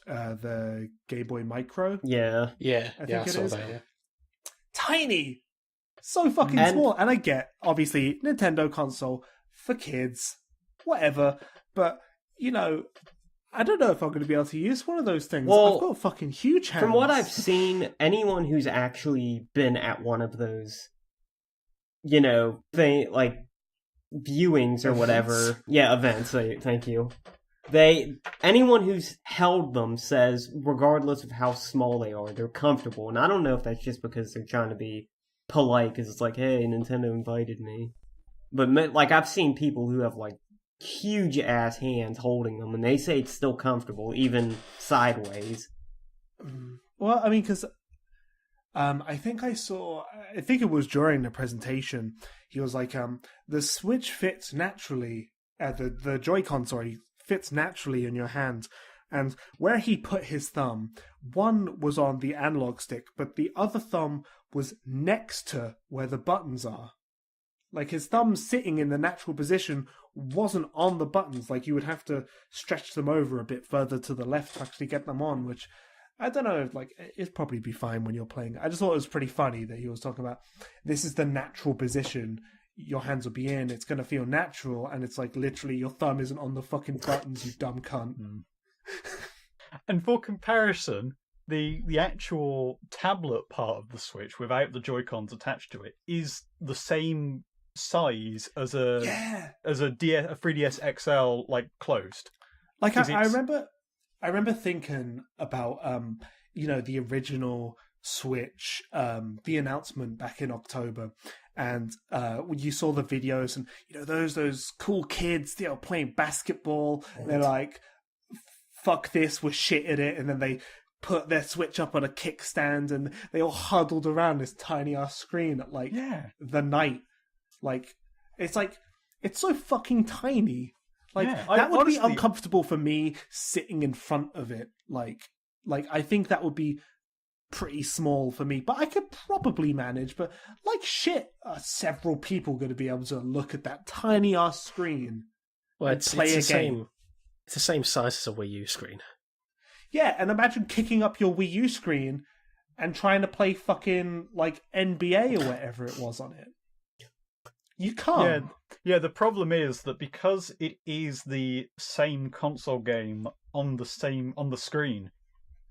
the Game Boy Micro. Yeah. I saw is. that, yeah. Tiny! So fucking small. And I get, obviously, Nintendo console for kids, whatever, but, I don't know if I'm going to be able to use one of those things. Well, I've got fucking huge hands. From what I've seen, anyone who's actually been at one of those, viewings or whatever. Yeah, events. Thank you. Anyone who's held them says, regardless of how small they are, they're comfortable. And I don't know if that's just because they're trying to be polite, because it's hey, Nintendo invited me. But, I've seen people who have, huge ass hands holding them, and they say it's still comfortable, even sideways. Well, I mean, because I think it was during the presentation, he was the Switch fits naturally, the Joy-Con, fits naturally in your hand. And where he put his thumb, one was on the analog stick, but the other thumb was next to where the buttons are. His thumb sitting in the natural position wasn't on the buttons. You would have to stretch them over a bit further to the left to actually get them on, which I don't know, it'd probably be fine when you're playing. I just thought it was pretty funny that he was talking about, this is the natural position your hands will be in. It's going to feel natural, and it's literally your thumb isn't on the fucking buttons, you dumb cunt. And for comparison, the actual tablet part of the Switch, without the Joy-Cons attached to it, is the same size as a 3DS XL, closed. I remember thinking about the original Switch, the announcement back in October, and when you saw the videos, and those cool kids, playing basketball, they're fuck this, we're shit at it, and then they put their Switch up on a kickstand, and they all huddled around this tiny ass screen at the night. It's so fucking tiny. That would be uncomfortable for me sitting in front of it. I think that would be pretty small for me, but I could probably manage. But shit, are several people going to be able to look at that tiny ass screen? Well, and play a game. It's the same size as a Wii U screen. Yeah, and imagine kicking up your Wii U screen and trying to play fucking NBA or whatever it was on it. You can't. Yeah, the problem is that because it is the same console game on the screen,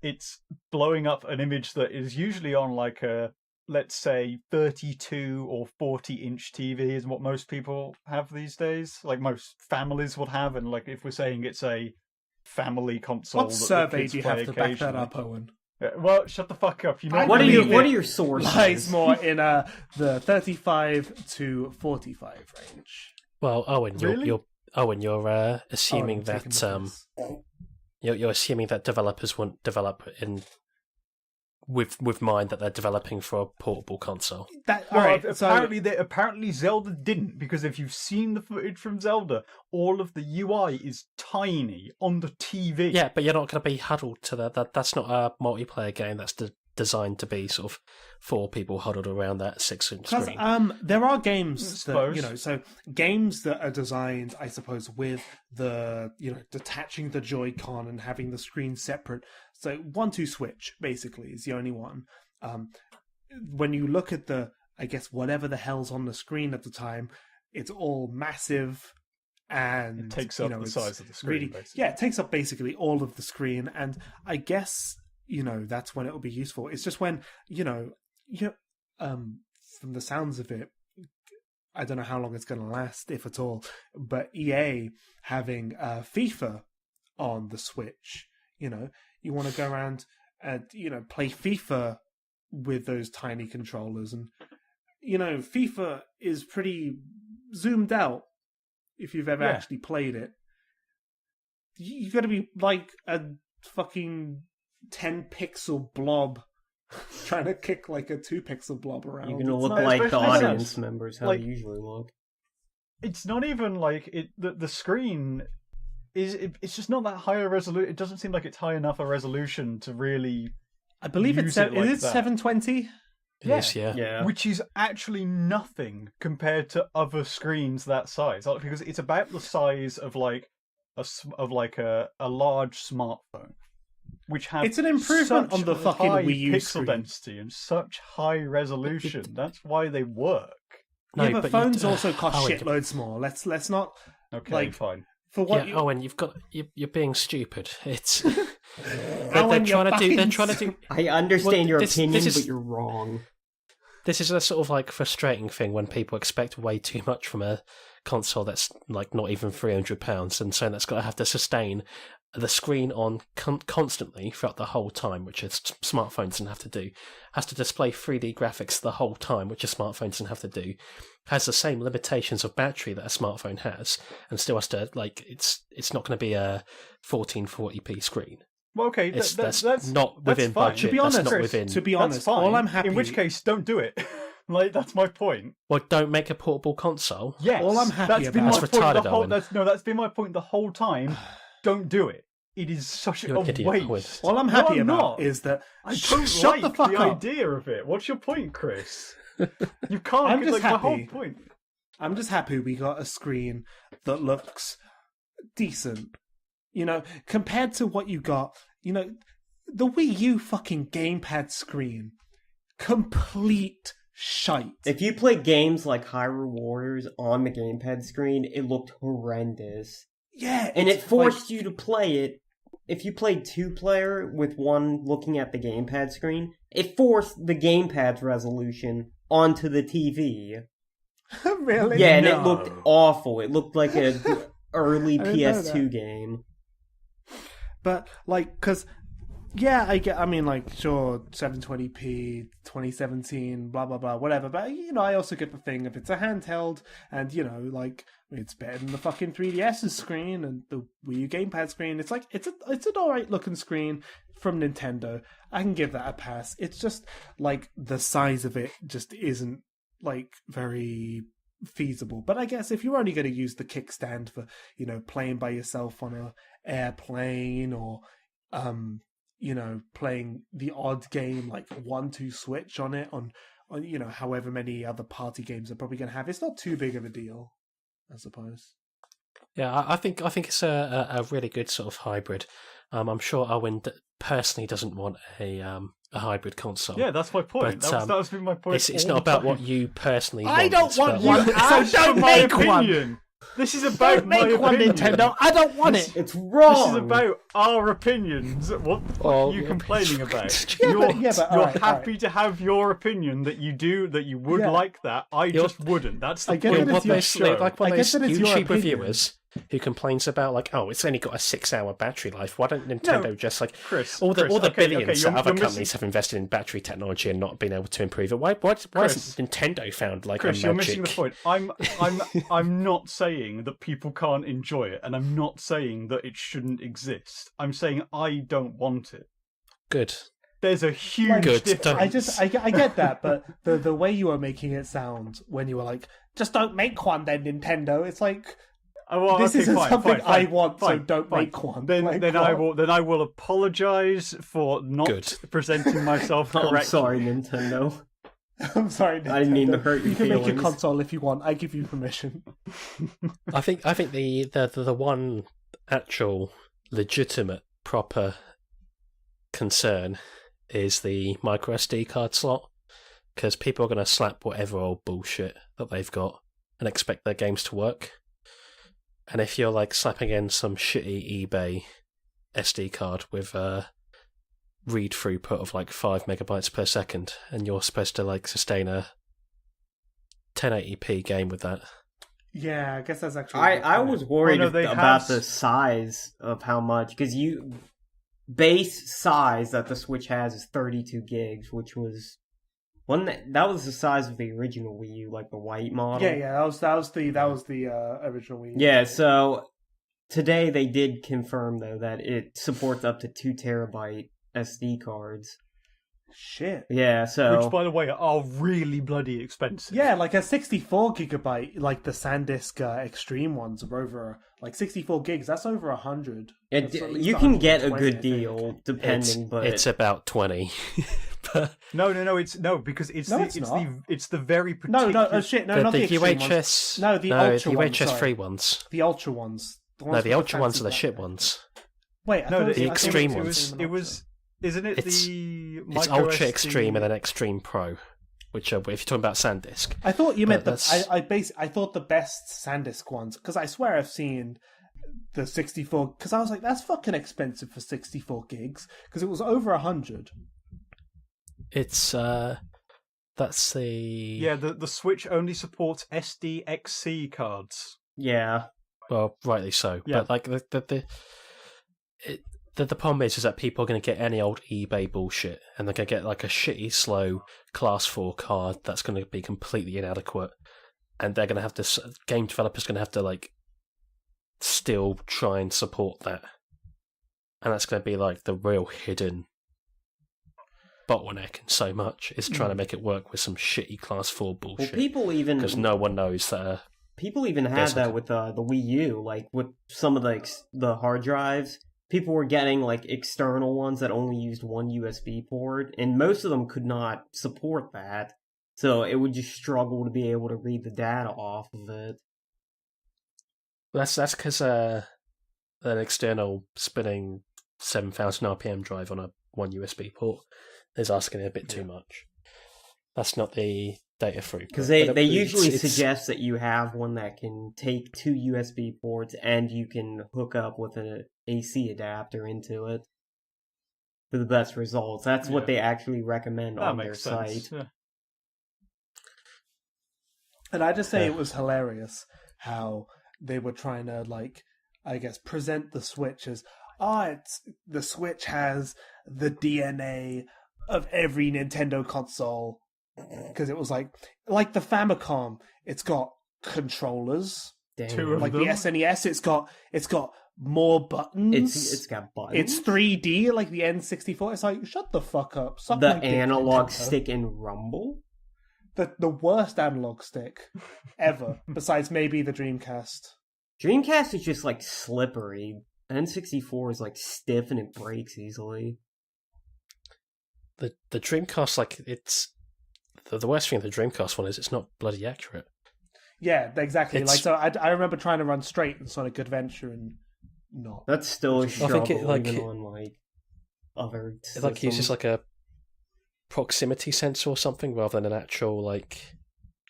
it's blowing up an image that is usually on a, let's say, 32 or 40-inch TV is what most people have these days. Most families would have, and if we're saying it's a family console. What survey do you have to back that up, Owen? Well, shut the fuck up. What are your sources? Lies more in the 35 to 45 range. Well, Owen, Really? you're assuming I'm taking the piss. you're assuming that developers won't develop with mind that they're developing for a portable console. Apparently Zelda didn't, because if you've seen the footage from Zelda, all of the UI is tiny on the TV. Yeah, but you're not going to be huddled to that. That's not a multiplayer game. That's designed to be sort of 4 people huddled around that 6-inch Because screen. there are games that, Suppose. so games that are designed, I suppose, with the, detaching the Joy-Con and having the screen separate. So 1-2 Switch, basically, is the only one. When you look at I guess, whatever the hell's on the screen at the time, it's all massive and It takes up the it's size of the screen, really, basically. yeah, it takes up basically all of the screen, and I guess that's when it will be useful. It's just when from the sounds of it, I don't know how long it's going to last, if at all. But EA having FIFA on the Switch, you want to go around and play FIFA with those tiny controllers, and FIFA is pretty zoomed out. If you've ever actually played it, you've got to be like a fucking 10-pixel blob trying to kick like a 2-pixel blob around. You're gonna It's look not- like the especially audience since, members how like, they usually look. It's not even like it. The screen it's just not that high a resolution. It doesn't seem like it's high enough a resolution to really. I believe use it like is that. 720. Yes, yeah. Yeah. Which is actually nothing compared to other screens that size, because it's about the size of like a large smartphone, which has It's an improvement such on the fucking high Wii U pixel screen. density and such high resolution. That's why they work. No, Yeah, but you phones d- also cost Owen, shitloads more. Let's not Okay, fine. for what Yeah, you. Owen, you're being stupid. It's Owen, they're trying you're to do. I understand Well, your this opinion, is- but you're wrong. This is a sort of like frustrating thing when people expect way too much from a console that's like not even £300, and so that's got to have to sustain the screen on constantly throughout the whole time, which is smartphones don't have to do. Has to display 3D graphics the whole time, which a smartphone doesn't have to do. Has the same limitations of battery that a smartphone has, and still has to it's not going to be a 1440p screen. Well, okay, That's that's not that's within fine. budget. To be honest, that's not Chris, within. to be That's honest, fine. all I'm happy. In which case, don't do it. Like, that's my point. Well, don't make a portable console. Yes, All I'm happy that's been about- my That's point retarded, the whole. Owen. That's been my point the whole time. Don't do it. It is such You're a an idiot, Owen. waste. all I'm No, happy I'm about not. is that I don't shut like the fuck up. idea of it. What's your point, Chris? You can't. I'm just like, the whole happy. point. I'm just happy we got a screen that looks decent. Compared to what you got, the Wii U fucking gamepad screen, complete shite. If you play games like Hyrule Warriors on the gamepad screen, it looked horrendous. Yeah, And it it's forced you to play it. If you played 2-player with one looking at the gamepad screen, it forced the gamepad's resolution onto the TV. really? Yeah, and No. it looked awful. It looked like an early I didn't know PS2 that. game. But because sure, 720p, 2017, blah blah blah, whatever. But I also get the thing if it's a handheld, and it's better than the fucking 3DS's screen and the Wii U gamepad screen. It's like it's an alright looking screen from Nintendo. I can give that a pass. It's just like the size of it just isn't like very feasible. But I guess if you're only going to use the kickstand for playing by yourself on a airplane or playing the odd game like 1-2 Switch on it on however many other party games they're probably going to have, it's not too big of a deal, I suppose. Yeah, I think it's a really good sort of hybrid. I'm sure Owen personally doesn't want a hybrid console. Yeah, that's my point. But, That's been my point. It's all not the about time. what you personally want. I don't it's want about one. what- So It's don't my make one. opinion. This is about Don't my make one, opinion. Nintendo. I don't want it. It's wrong! This is about our opinions. What Oh, are you yeah. complaining about? Yeah, You're, but you're alright, happy to have your opinion that you would Yeah. like that. I just wouldn't. That's the I get point it, of What it's the your those, show. like one I of guess those that it's your YouTube opinion. reviewers who complains about it's only got a 6-hour battery life. Why don't Nintendo just Chris, all the okay, billions you're- that other you're companies missing- have invested in battery technology and not been able to improve it? Why hasn't Nintendo found like Chris, a you're magic? missing the point. I'm not saying that people can't enjoy it, and I'm not saying that it shouldn't exist. I'm saying I don't want it. Good. There's a huge Good, difference. don't- I get that, but the way you were making it sound when you were like, just don't make one then, Nintendo. It's like, Well, this okay, isn't fine, something fine, I want, so fine, don't fine. make one. Then Like, I will apologize for not Good. presenting myself Oh, correctly. I'm sorry, Nintendo. I'm sorry, Nintendo. I didn't mean to hurt your You can make your feelings. console if you want. I give you permission. I think the one actual legitimate proper concern is the micro SD card slot, because people are going to slap whatever old bullshit that they've got and expect their games to work. And if you're like slapping in some shitty eBay SD card with a read throughput of like 5 megabytes per second, and you're supposed to like sustain a 1080p game with that. Yeah, I guess that's actually. I was worried Oh, no, they about have the size of how much, because base size that the Switch has is 32 gigs, which was that was the size of the original Wii U, like the white model. Yeah, that was the original Wii. Yeah, so today they did confirm though that it supports up to 2 terabyte SD cards. Shit. Yeah, so Which, by the way, are really bloody expensive. Yeah, like a 64 gigabyte, like the SanDisk Extreme ones are over, like 64 gigs, that's over 100. That's at least you can get a 120, good deal depending, but It's about 20. But No, because it's No, the it's it's not. the very particular. No, shit, no, the not the Extreme ones. UHS... No, the Ultra the ones, UHS sorry. 3 ones. The Ultra ones. No, the Ultra ones fancy are the black shit bit. ones. Wait, I No, thought the I thought extreme it ones. It was. Isn't it It's the It's micro Ultra SD? Extreme and then Extreme Pro, which are, if you're talking about SanDisk. I thought you meant But I thought the best SanDisk ones, because I swear I've seen the 64, because I was like, that's fucking expensive for 64 gigs, because it was over 100. It's that's the Yeah, the Switch only supports SDXC cards. yeah. well, rightly so. Yeah. But like the problem is that people are going to get any old eBay bullshit, and they're going to get like a shitty, slow Class 4 card that's going to be completely inadequate, and they're going to have to. Game developers going to have to like still try and support that, and that's going to be like the real hidden bottleneck in so much is trying to make it work with some shitty Class 4 Well, bullshit, because no one knows that. people even had There's that like- with the Wii U, like with some of the hard drives. People were getting like external ones that only used one USB port, and most of them could not support that. So it would just struggle to be able to read the data off of it. That's because an external spinning 7,000 RPM drive on a one USB port is asking a bit too much. That's not the data through. Because they usually suggest that you have one that can take 2 USB ports and you can hook up with an AC adapter into it for the best results. That's what they actually recommend That on their makes sense. site. Yeah. And I just say it was hilarious how they were trying to, like, I guess, present the Switch as, the Switch has the DNA of every Nintendo console. Because it was like the Famicom, it's got controllers. Damn. Two of Like them. the SNES, it's got more buttons. It's got buttons. It's 3D, like the N64. It's like, shut the fuck up. Suck the my dick, analog Nintendo. stick in Rumble. The worst analog stick ever, besides maybe the Dreamcast. Dreamcast is just like slippery. N64 is like stiff and it breaks easily. The Dreamcast, like, it's the worst thing with the Dreamcast one is it's not bloody accurate. Yeah, exactly. It's- Like, so I remember trying to run straight in Sonic Adventure and not. That's still a I struggle, think it, like, even on like other It like uses systems. like a proximity sensor or something rather than an actual like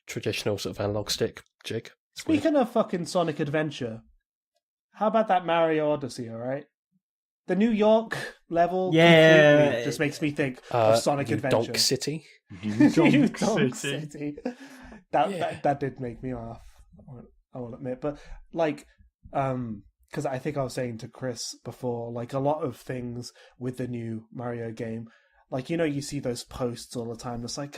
traditional sort of analog stick jig. It's weird. Speaking of fucking Sonic Adventure, how about that Mario Odyssey, alright? The New York level completely just makes me think of Sonic New Adventure. Donk City. New Donk Donk City. City. Yeah. That did make me laugh, I will admit. But, like, because I think I was saying to Chris before, like, a lot of things with the new Mario game, like, you know, you see those posts all the time. It's like,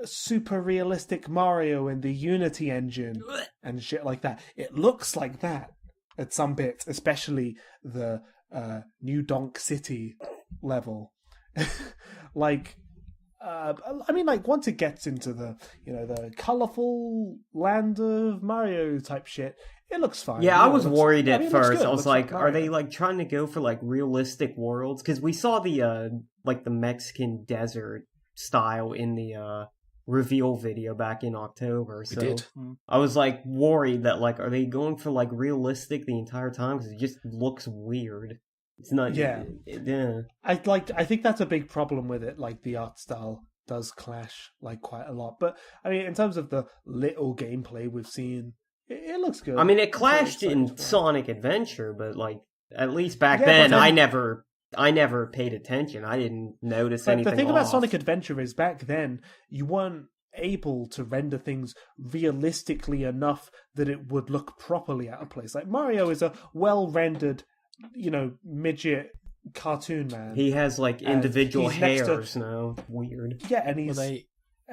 super realistic Mario in the Unity engine and shit like that. It looks like that at some bits, especially the New Donk City level. Like, I mean, like once it gets into the the colorful land of Mario type shit, it looks fine. Yeah, I was worried I at mean, it looks first. good. I It was looks like, Mario. are they like trying to go for like realistic worlds? Because we saw the the Mexican desert style in the reveal video back in October. So We did. I was like worried that like, are they going for like realistic the entire time? Because it just looks weird. It's not. Yeah. Yeah. I think that's a big problem with it. Like the art style does clash like quite a lot. But I mean, in terms of the little gameplay we've seen, it looks good. I mean, it I'm clashed pretty in excited for it. Sonic Adventure, but like at least back Yeah, but then, then- I never paid attention. I didn't notice But anything. the thing about off. Sonic Adventure is back then you weren't able to render things realistically enough that it would look properly out of place. Like Mario is a well-rendered, midget cartoon man. He has like individual he's next to- hairs now. Weird. Yeah, and Well,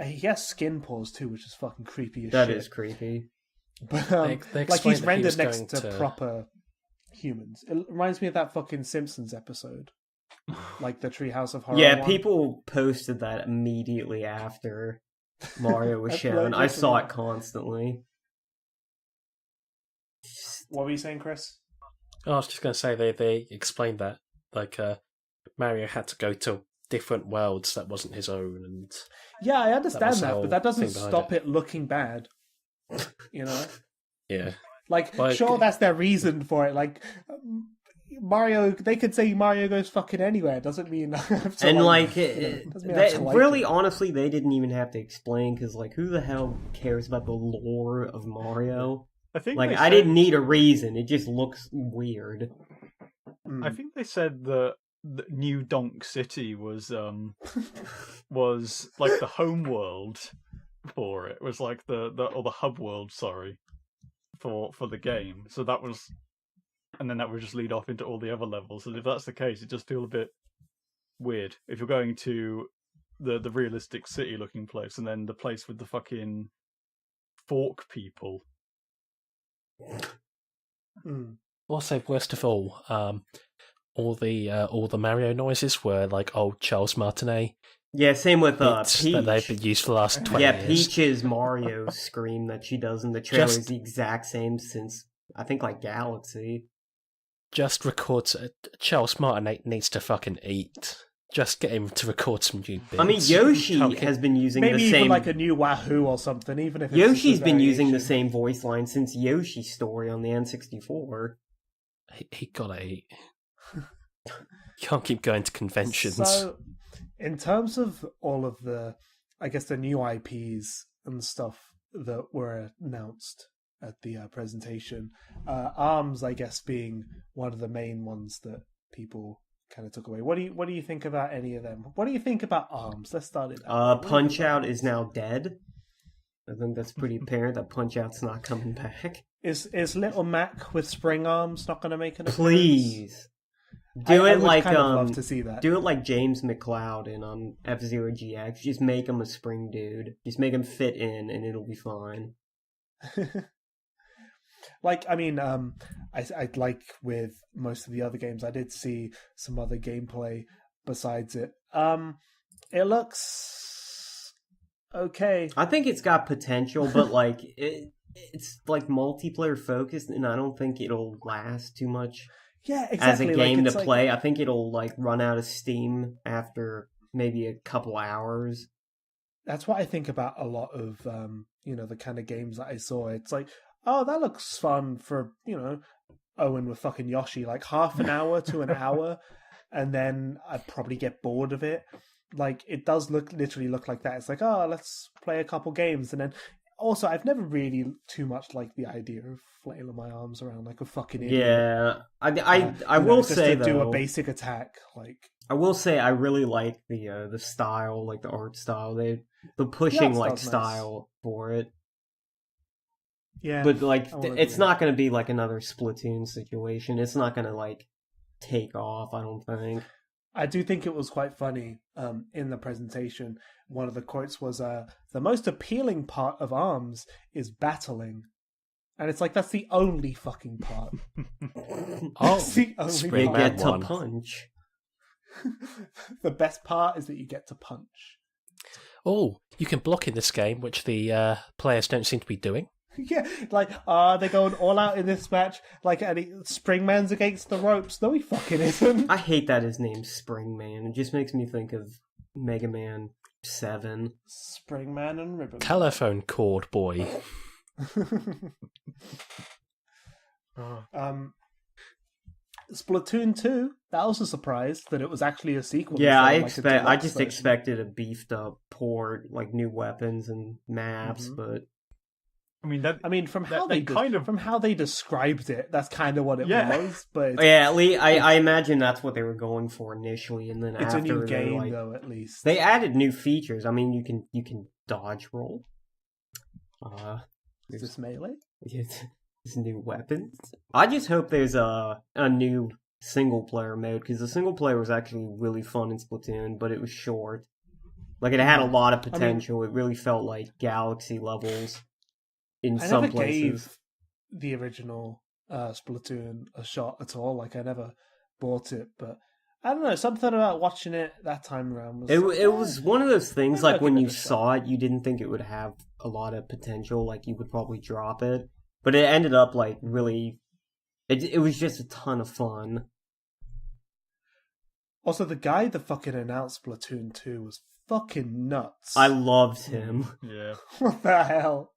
he has skin pores too, which is fucking creepy as That shit. is creepy. But They like explained he's that he was rendered next going to to- proper humans. It reminds me of that fucking Simpsons episode, like the Treehouse of Horror. Yeah, one. people posted that immediately after Mario was That's shown. right, I saw it definitely. constantly. What were you saying, Chris? I was just going to say they explained that like Mario had to go to different worlds that wasn't his own, and Yeah, I understand was the that, whole but that doesn't thing behind stop it. it looking bad. yeah, Like, Like- sure, that's their reason for it. Like, Mario, they could say Mario goes fucking anywhere. Doesn't mean I have to, And like, doesn't mean I have to like really, it. honestly, they didn't even have to explain because like, who the hell cares about the lore of Mario? I think Like, they I said- didn't need a reason. It just looks weird. I think they said that New Donk City was like the home world for it. Was like the hub world, sorry, for the game. So that was, and then that would just lead off into all the other levels. And if that's the case, it just feels a bit weird if you're going to the realistic city looking place and then the place with the fucking fork people. I'll say worst of all the Mario noises were like old Charles Martinet Yeah, same with bits Peach. that they've been used for the last 20 Yeah, years. Peach's Mario scream that she does in the trailer Just- is the exact same since I think like Galaxy. Just record. Charles Martinet needs to fucking eat. Just get him to record some new bits. I mean, Yoshi Can't get- has been using maybe the even same. like a new Wahoo or something. Even if it's just a Yoshi's been using the variation. same voice line since Yoshi's Story on the N64. He gotta eat. Can't keep going to conventions. So, in terms of all of the, I guess the new IPs and stuff that were announced at the presentation, ARMS, I guess, being one of the main ones that people kind of took away. What do you think about any of them? What do you think about ARMS? Let's start it. Punch Out is now dead. I think that's pretty apparent that Punch Out's not coming back. Is Little Mac with spring arms not going to make an appearance? Please I do it would like kind of love to see that. do it like James McCloud in F-Zero GX. Just make him a spring dude. Just make him fit in, and it'll be fine. Like, I mean, I'd like with most of the other games, I did see some other gameplay besides it. It looks okay. I think it's got potential, but like it's like multiplayer focused, and I don't think it'll last too much Yeah, as a exactly. game like, to play. I think it'll like run out of steam after maybe a couple hours. That's what I think about a lot of the kind of games that I saw. It's like, oh, that looks fun for Owen with fucking Yoshi, like half an hour to an hour, and then I'd probably get bored of it. Like, it does literally look like that. It's like, oh, let's play a couple games, and then also I've never really too much liked the idea of flailing my arms around like a fucking idiot. Yeah, I will just say to do though, a basic attack, like. I will say I really like the style, like the art style. The pushing Yeah, like style's nice. style for it. Yeah, But like I will it's agree. not going to be like another Splatoon situation. It's not going to like take off, I don't think. I do think it was quite funny in the presentation. One of the quotes was, the most appealing part of ARMS is battling. And it's like, that's the only fucking part. Oh, That's the only spring You part. that get to one. punch. The best part is that you get to punch. oh, you can block in this game, which the players don't seem to be doing. Yeah, like, they're going all out in this match, like, and Springman's against the ropes. No, he fucking isn't. I hate that his name's Springman. It just makes me think of Mega Man 7. Springman and Ribbon. Telephone cord boy. Splatoon 2, that was a surprise that it was actually a sequel. Yeah, I just expected a beefed up port, like new weapons and maps, but I mean, from how they described it, that's kind of what it was. But yeah, at least I imagine that's what they were going for initially, and then it's after a new game, like, though. At least they added new features. I mean, you can dodge roll. Is this melee? There's new weapons. I just hope there's a new single player mode, because the single player was actually really fun in Splatoon, but it was short. Like, it had a lot of potential. It really felt like Galaxy levels in some places. I never gave the original Splatoon a shot at all. Like, I never bought it, but I don't know, something about watching it that time around was... It was one of those things, like, when you saw it, you didn't think it would have a lot of potential, like, you would probably drop it. But it ended up, like, really... It was just a ton of fun. Also, the guy that fucking announced Splatoon 2 was fucking nuts. I loved him. Yeah. What the hell?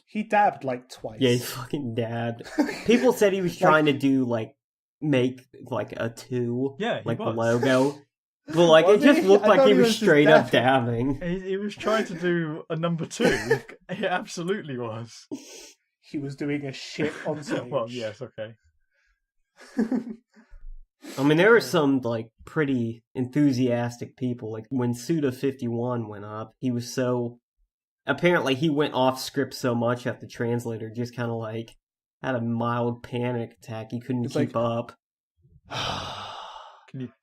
He dabbed, like, twice. Yeah, he fucking dabbed. People said he was trying to do, like, make, like, a 2. Yeah, like, was. The logo. But, like, it just looked like he was straight up dabbing. He was trying to do a number 2. It absolutely was. He was doing a shit on stage. Well, yes, okay. I mean, there were some, like, pretty enthusiastic people. Like, when Suda51 went up, he was so... Apparently, he went off script so much that the translator just kind of, like, had a mild panic attack. He couldn't keep up.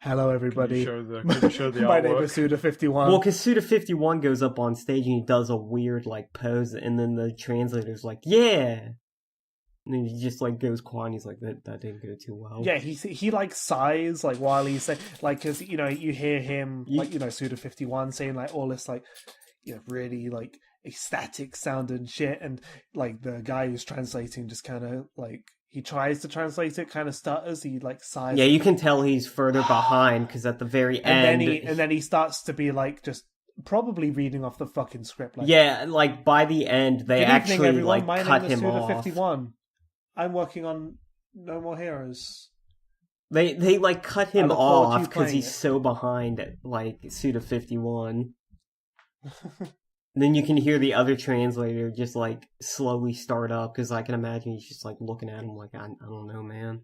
Hello, everybody. Can you show the My artwork? name is Suda51. Well, because Suda51 goes up on stage and he does a weird, like, pose, and then the translator's like, yeah! And then he just, like, goes quiet, and he's like, that didn't go too well. Yeah, he like, sighs, like, while he's saying, like, because, you know, you hear him, like, you know, Suda51 saying, like, all this, like, you know, really, like, ecstatic sounding shit, and, like, the guy who's translating just kind of, like, he tries to translate it, kind of stutters. He like sighs. Yeah, you can tell he's further behind because at the very end, and then he starts to be like just probably reading off the fucking script. Like, yeah, like by the end, they actually like My cut name is him off. 51. I'm working on No More Heroes. They like cut him off because he's so behind at like Suda51. Then you can hear the other translator just, like, slowly start up, because I can imagine he's just, like, looking at him like, I don't know, man.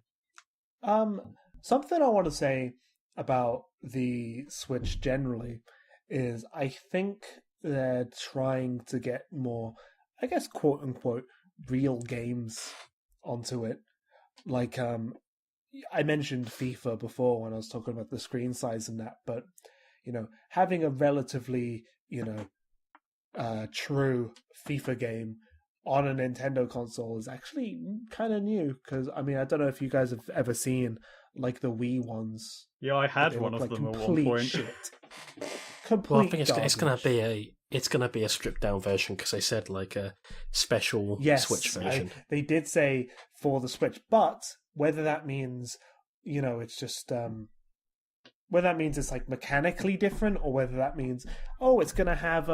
Something I want to say about the Switch generally is I think they're trying to get more, I guess, quote-unquote, real games onto it. Like, I mentioned FIFA before when I was talking about the screen size and that, but, you know, having a relatively, you know, true FIFA game on a Nintendo console is actually kind of new, because I mean, I don't know if you guys have ever seen like the Wii ones. Yeah, I had one of them at one point. Shit. Well, I think it's gonna be a stripped down version, because they said like a special Switch version. They did say for the Switch, but whether that means, you know, it's just whether that means it's like mechanically different, or whether that means it's gonna have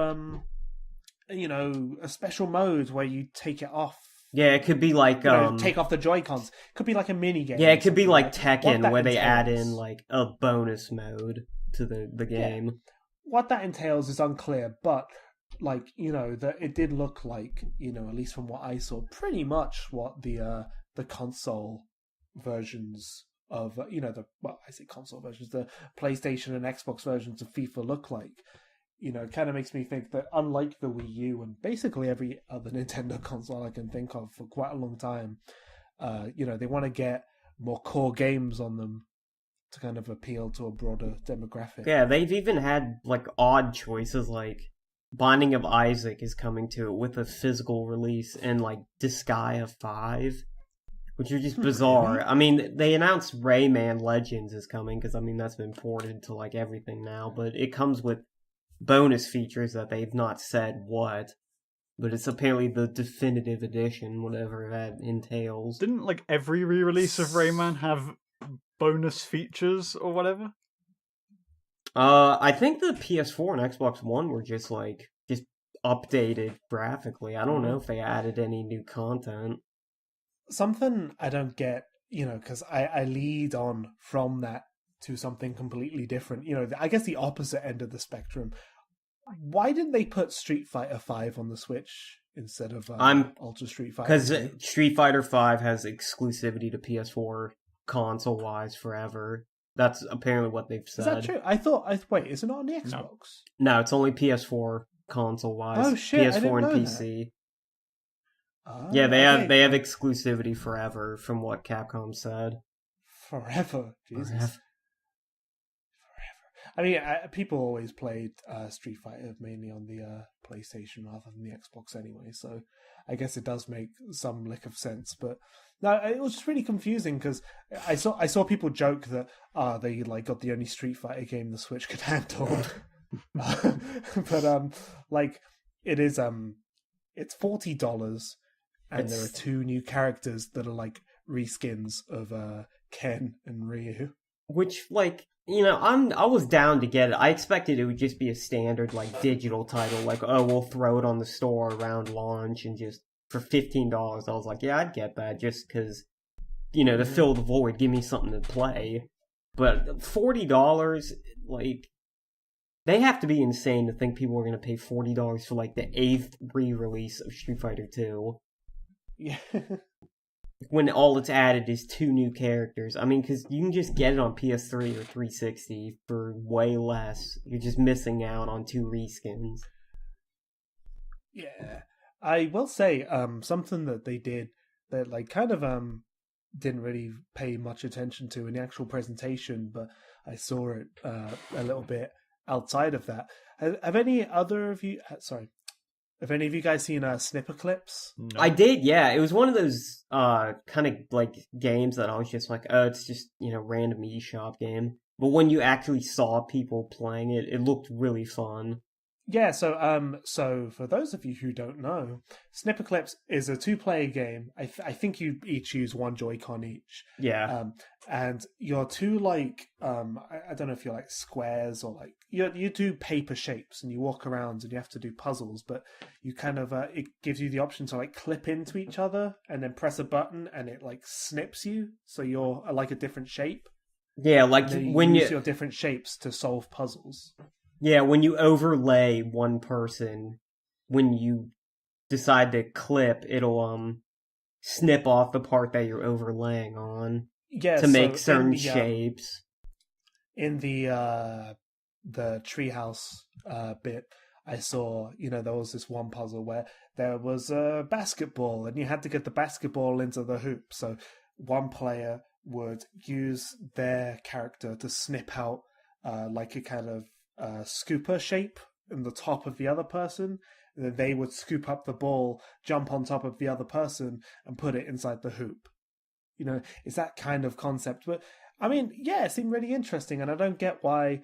you know, a special mode where you take it off. Yeah, it could be like take off the Joy-Cons. Could be like a mini game. Yeah, it could be like Tekken, where they add in like a bonus mode to the game. Yeah. What that entails is unclear, but like, you know, that it did look like, you know, at least from what I saw, pretty much what the console versions of, you know, I say console versions, the PlayStation and Xbox versions of FIFA look like. You know, it kind of makes me think that unlike the Wii U and basically every other Nintendo console I can think of for quite a long time, you know, they want to get more core games on them to kind of appeal to a broader demographic. Yeah, they've even had like odd choices, like Binding of Isaac is coming to it with a physical release, and like Disgaea 5, which are just bizarre. I mean, they announced Rayman Legends is coming, because I mean that's been ported to like everything now, but it comes with bonus features that they've not said what. But it's apparently the definitive edition, whatever that entails. Didn't like every re-release of Rayman have bonus features or whatever? I think the PS4 and Xbox One were just updated graphically. I don't know if they added any new content. Something I don't get, because I lead on from that to something completely different. I guess the opposite end of the spectrum. Why didn't they put Street Fighter V on the Switch instead of Ultra Street Fighter? Because Street Fighter V has exclusivity to PS4 console-wise forever. That's apparently what they've said. Is that true? Wait, is it not on the Xbox? No, it's only PS4 console-wise. Oh shit! PS4 and PC. Yeah, they have exclusivity forever, from what Capcom said. Forever, Jesus. Forever. I mean, people always played Street Fighter mainly on the PlayStation rather than the Xbox anyway, so I guess it does make some lick of sense. But no, it was just really confusing because I saw people joke that they got the only Street Fighter game the Switch could handle. But it is it's $40 and there are 2 new characters that are reskins of Ken and Ryu. Which I was down to get it. I expected it would just be a standard digital title, we'll throw it on the store around launch and just for $15. I was like, yeah, I'd get that just because to fill the void, give me something to play. But $40, they have to be insane to think people are going to pay $40 for the 8th re-release of Street Fighter 2. Yeah. When all it's added is 2 new characters. I mean, because you can just get it on PS3 or 360 for way less. You're just missing out on 2 reskins. Yeah. I will say, something that they did that didn't really pay much attention to in the actual presentation, but I saw it a little bit outside of that. Have any of you guys seen Snipper Clips? No. I did, yeah. It was one of those kind of games that I was just it's just, random eShop game. But when you actually saw people playing it, it looked really fun. Yeah, so for those of you who don't know, Snipper Clips is a 2-player game. I think you each use 1 Joy-Con each. Yeah. And you're 2 I don't know if you're squares or you do paper shapes and you walk around and you have to do puzzles, but you kind of it gives you the option to clip into each other and then press a button and it snips you so you're a different shape. Yeah, when you use your different shapes to solve puzzles. Yeah, when you overlay one person, when you decide to clip, it'll snip off the part that you're overlaying on to make certain shapes. In the treehouse bit, I saw, there was this one puzzle where there was a basketball and you had to get the basketball into the hoop. So one player would use their character to snip out a kind of scooper shape in the top of the other person, and then they would scoop up the ball, jump on top of the other person, and put it inside the hoop. It's that kind of concept. But I mean, yeah, it seemed really interesting, and I don't get why,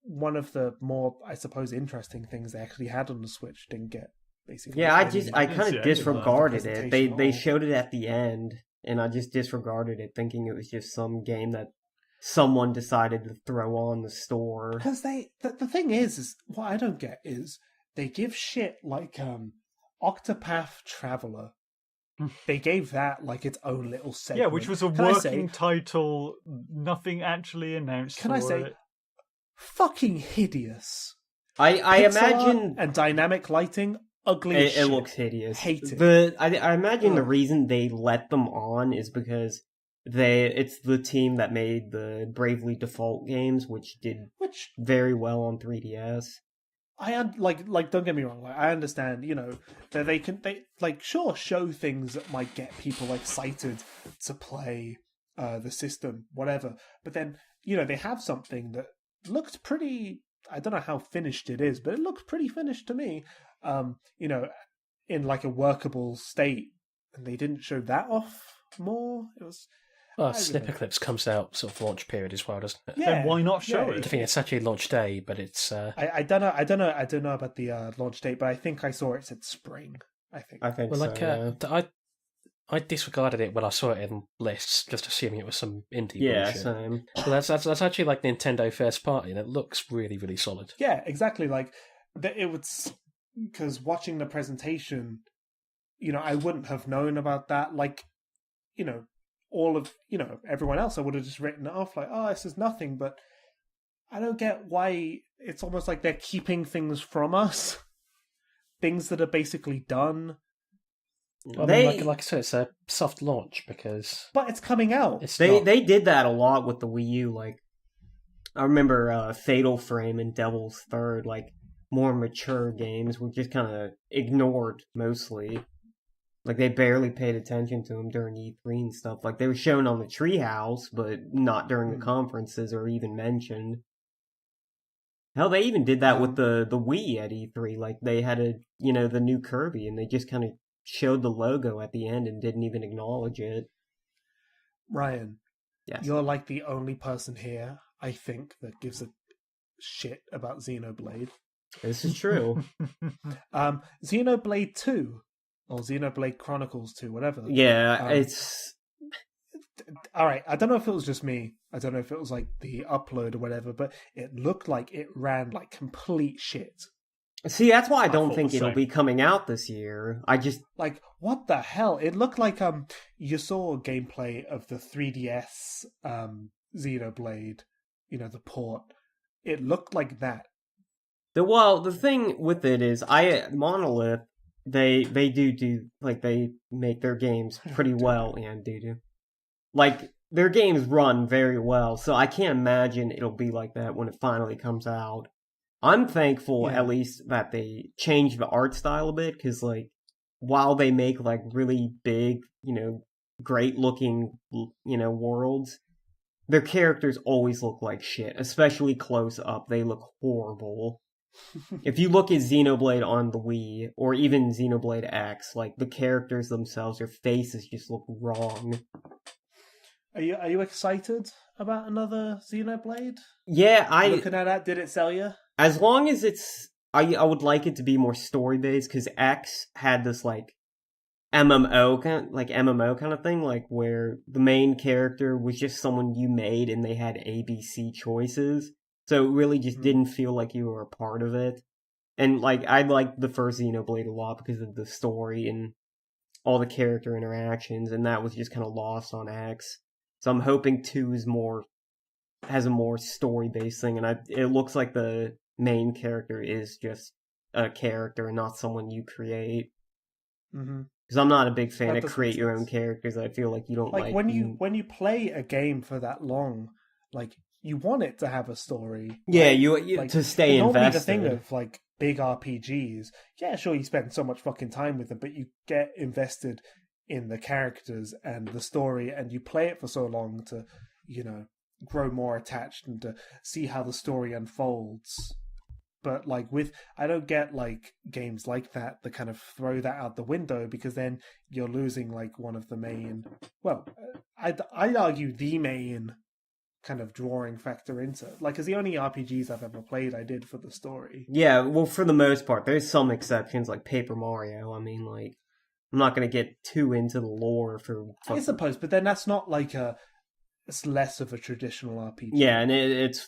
one of the more, I suppose, interesting things they actually had on the Switch didn't get basically. Yeah, I kind of disregarded it. They showed it at the end, and I just disregarded it, thinking it was just some game that someone decided to throw on the store. Because the thing is what I don't get is they give shit Octopath Traveler. They gave that its own little segment. Yeah, which was a working title, nothing actually announced. Can I say, fucking hideous. I imagine and dynamic lighting, ugly as shit. It looks hideous. Hate it. But I imagine the reason they let them on is because it's the team that made the Bravely Default games, which did very well on 3DS. Don't get me wrong. I understand, that they show things that might get people excited to play the system, whatever. But then, they have something that looked pretty. I don't know how finished it is, but it looks pretty finished to me. In a workable state, and they didn't show that off more. It was. Well, Snipper Clips comes out sort of launch period as well, doesn't it? Yeah, Then why not show I it? think it's actually launch day, but it's. I don't know about the launch date, but I think I saw it said spring. I think. Well, so, like yeah. I disregarded it when I saw it in lists, just assuming it was some indie Yeah, bullshit. same. Well, that's actually like Nintendo first party, and it looks really, really solid. Yeah, exactly. Like it was because watching the presentation, I wouldn't have known about that. Like, all of everyone else, I would have just written it off like, oh, this is nothing. But I don't get why it's almost like they're keeping things from us, things that are basically done. I mean, like I said, it's a soft launch because, but it's coming out. They did that a lot with the Wii U. Like, I remember Fatal Frame and Devil's Third, like more mature games were just kind of ignored mostly. Like they barely paid attention to them during E3 and stuff. Like they were shown on the Treehouse, but not during the conferences or even mentioned. Hell, they even did that with the Wii at E3. Like they had the new Kirby, and they just kind of showed the logo at the end and didn't even acknowledge it. Ryan, yes, you're like the only person here, I think, that gives a shit about Xenoblade. This is true. Xenoblade 2, or Xenoblade Chronicles 2, whatever. Yeah, it's... Alright, I don't know if it was just me. I don't know if it was like the upload or whatever, but it looked like it ran like complete shit. See, that's why I don't think it'll be coming out this year. I just... Like, what the hell? It looked like you saw gameplay of the 3DS Xenoblade, the port. It looked like that. The thing with it is, Monolith, they do like, they make their games pretty well, and like, their games run very well, so I can't imagine it'll be like that when it finally comes out. I'm thankful, at least, that they changed the art style a bit, because, like, while they make, like, really big, great-looking, worlds, their characters always look like shit, especially close up. They look horrible. If you look at Xenoblade on the Wii, or even Xenoblade X, like, the characters themselves, their faces just look wrong. Are you excited about another Xenoblade? Yeah, looking at that, did it sell you? As long as it's... I would like it to be more story-based, because X had this, like, MMO kind of thing, like, where the main character was just someone you made, and they had ABC choices. So it really just didn't feel like you were a part of it. And, like, I liked the first Xenoblade a lot because of the story and all the character interactions, and that was just kind of lost on X. So I'm hoping 2 has a more story-based thing, and it looks like the main character is just a character and not someone you create. Because I'm not a big fan of create your own characters. I feel like you don't like when you play a game for that long, like, you want it to have a story. Yeah, right? you like, to stay invested. Normally the thing of like big RPGs, yeah, sure, you spend so much fucking time with them, but you get invested in the characters and the story, and you play it for so long to, grow more attached and to see how the story unfolds. But like I don't get like games like that kind of throw that out the window, because then you're losing like one of the main, I'd argue the main kind of drawing factor into it. Like, because the only RPGs I've ever played I did for the story. Yeah, well, for the most part, there's some exceptions like Paper Mario. I mean, like, I'm not going to get too into the lore for... I suppose, but then that's not like it's less of a traditional RPG. Yeah, and it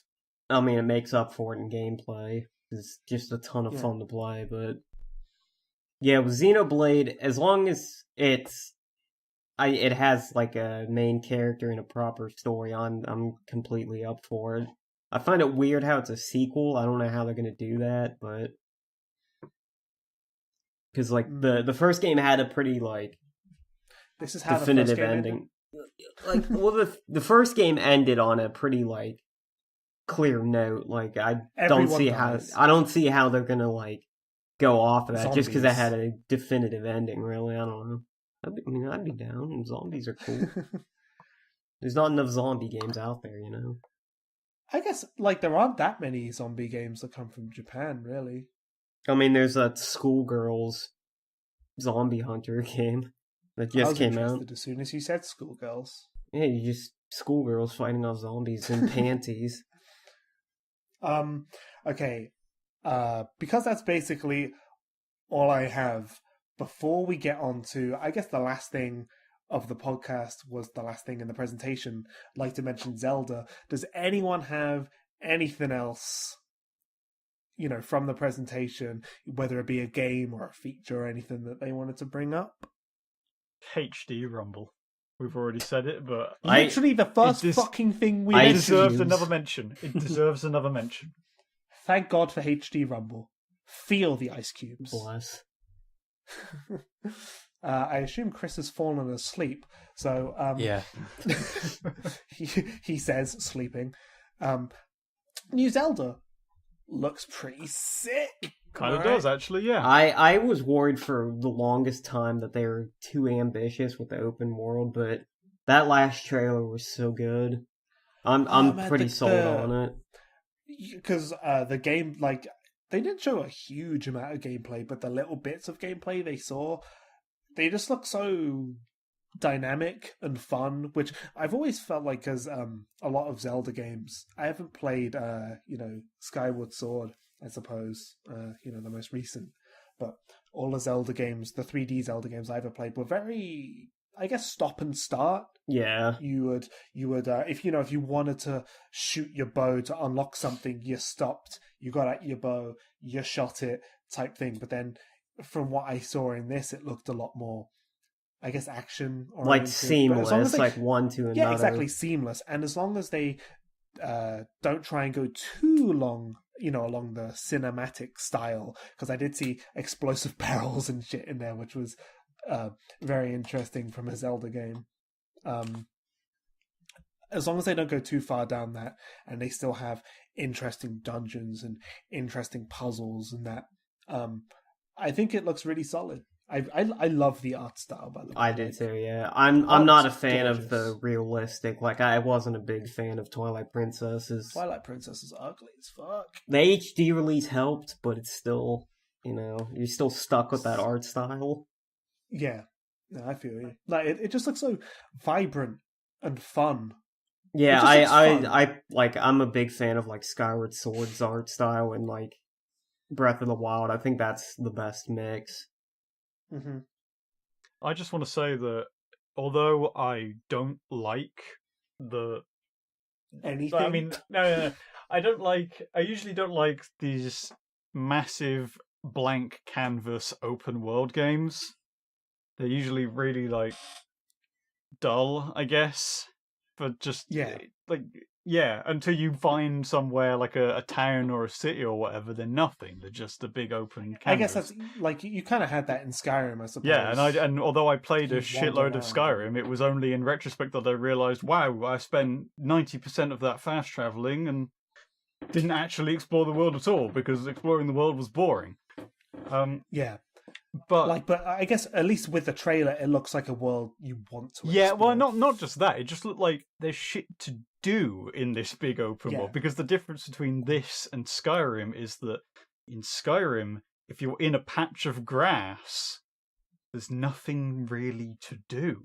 makes up for it in gameplay. It's just a ton of fun to play, but... Yeah, with Xenoblade, as long as it has like a main character and a proper story, I'm completely up for it. I find it weird how it's a sequel. I don't know how they're going to do that, but... Because, like, the first game had a pretty, like... This is how definitive the first game ending. Like, well, the first game ended on a pretty, like, clear note. Like, I don't see how they're gonna, like, go off of that. Zombies. Just because it had a definitive ending, really. I don't know. I'd be down. Zombies are cool. There's not enough zombie games out there, I guess, like, there aren't that many zombie games that come from Japan, really. I mean, there's that Schoolgirls Zombie Hunter game that just came out. As soon as you said Schoolgirls. Yeah, you just schoolgirls fighting off zombies in panties. Okay. Because that's basically all I have. Before we get on to, I guess the last thing of the podcast was the last thing in the presentation, I'd like to mention Zelda. Does anyone have anything else, from the presentation, whether it be a game or a feature or anything that they wanted to bring up? HD Rumble. We've already said it, but literally the first fucking thing we mentioned. It deserves another mention. It deserves another mention. Thank God for HD Rumble. Feel the ice cubes. Bless. I assume Chris has fallen asleep, so yeah. he says sleeping. New Zelda looks pretty sick. Kind of does, actually, yeah. I was worried for the longest time that they were too ambitious with the open world, but that last trailer was so good. I'm pretty sold on it. Because the game, they didn't show a huge amount of gameplay, but the little bits of gameplay they saw, they just look so dynamic and fun, which I've always felt like, because a lot of Zelda games, I haven't played, Skyward Sword, I suppose, the most recent, but all the Zelda games, the 3D Zelda games I ever played were very, I guess, stop and start. Yeah. You would if you wanted to shoot your bow to unlock something, you stopped, you got out your bow, you shot it, type thing. But then from what I saw in this, it looked a lot more, I guess, action oriented. Like seamless, like one to another. Yeah, exactly, seamless. And as long as they don't try and go too long, along the cinematic style, because I did see explosive barrels and shit in there, which was very interesting from a Zelda game. As long as they don't go too far down that, and they still have interesting dungeons and interesting puzzles and that, I think it looks really solid. I love the art style, by the way. I do too, yeah. I'm not a fan of the realistic. Like, I wasn't a big fan of Twilight Princesses. Twilight Princess is ugly as fuck. The HD release helped, but it's still, you're still stuck with that art style. Yeah, no, I feel you. Like, it just looks so vibrant and fun. Yeah, I'm a big fan of like Skyward Sword's art style and like Breath of the Wild. I think that's the best mix. Mm-hmm. I just want to say that although I don't like anything, I mean, no, I usually don't like these massive blank canvas open world games. They're usually really dull, I guess. But just until you find somewhere like a town or a city or whatever, they're nothing. They're just a big open canvas. I guess that's you kind of had that in Skyrim, I suppose. Yeah, and although I played a shitload of Skyrim, it was only in retrospect that I realized, wow, I spent 90% of that fast traveling and didn't actually explore the world at all because exploring the world was boring. Yeah. But I guess at least with the trailer, it looks like a world you want to explore. Yeah, well, not just that. It just looked like there's shit to do in this big open world. Because the difference between this and Skyrim is that in Skyrim, if you're in a patch of grass, there's nothing really to do.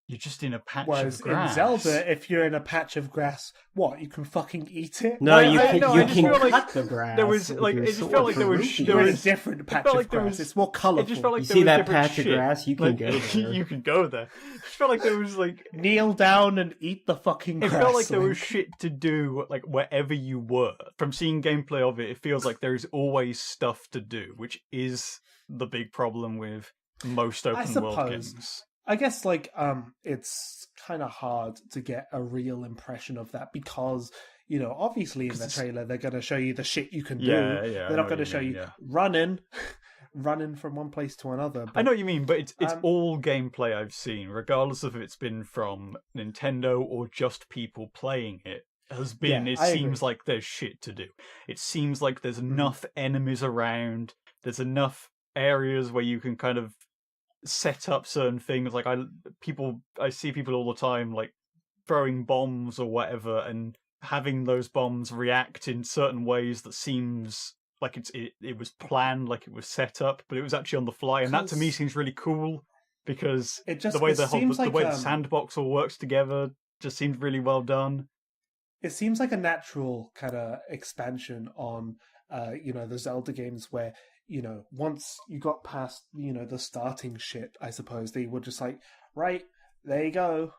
You're just in a patch of grass. In Zelda, if you're in a patch of grass, what, you can fucking eat it? No, you can cut the grass. There was it just felt like there was a different patch of grass. It's more colourful. It just felt like you see that patch of grass, you can go there. You can go there. It just felt like there was kneel down and eat the fucking grass. It felt like there was shit to do wherever you were. From seeing gameplay of it, it feels like there is always stuff to do, which is the big problem with most open world games. I guess it's kind of hard to get a real impression of that because obviously in the trailer they're going to show you the shit you can do. They're not going to show you running from one place to another. But, I know what you mean, but it's all gameplay I've seen, regardless of if it's been from Nintendo or just people playing it. Has been. It seems like there's shit to do. It seems like there's enough enemies around. There's enough areas where you can kind of set up certain things. I see people all the time throwing bombs or whatever and having those bombs react in certain ways that seems like it was planned, like it was set up, but it was actually on the fly, and that to me seems really cool. because It just the way it seems the like way the sandbox all works together just seems really well done. it seems like a natural kind of expansion on the Zelda games where, once you got past, the starting shit, I suppose they were just like, right, there you go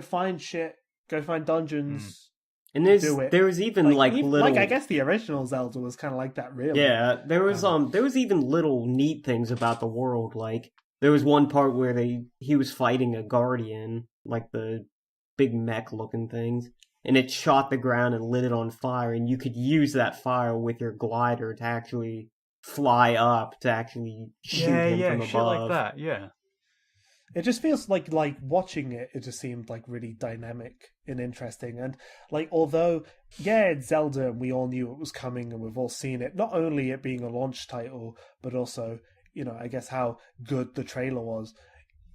find shit, go find dungeons. And do it. there was even little, I guess the original Zelda was kind of like that, really. Yeah, there was even little neat things about the world. Like there was one part where he was fighting a guardian, like the big mech looking things, and it shot the ground and lit it on fire, and you could use that fire with your glider to actually fly up to actually shoot him from above. Shit like that. Yeah. It just feels like watching it. It just seemed like really dynamic and interesting. And although it's Zelda, and we all knew it was coming, and we've all seen it. Not only it being a launch title, but also I guess how good the trailer was.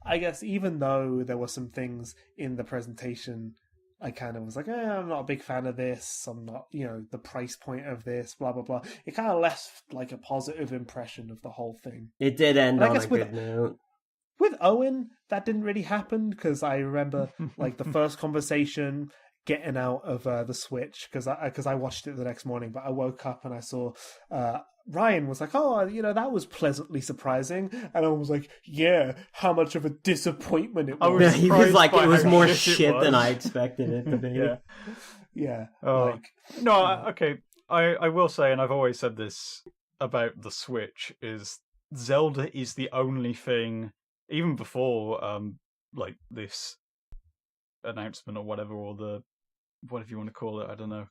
I guess even though there were some things in the presentation, I kind of was like, I'm not a big fan of this. I'm not, the price point of this, blah blah blah. It kind of left like a positive impression of the whole thing. It did end on a good note. With Owen, that didn't really happen, because I remember the first conversation getting out of the Switch, because I watched it the next morning, but I woke up and I saw Ryan was like, oh, that was pleasantly surprising, and I was like, yeah, how much of a disappointment it was. He was like, it was more shit than I expected it to be. Yeah. Okay. I will say, and I've always said this about the Switch, is Zelda is the only thing. Even before, this announcement or whatever, or whatever you want to call it, I don't know.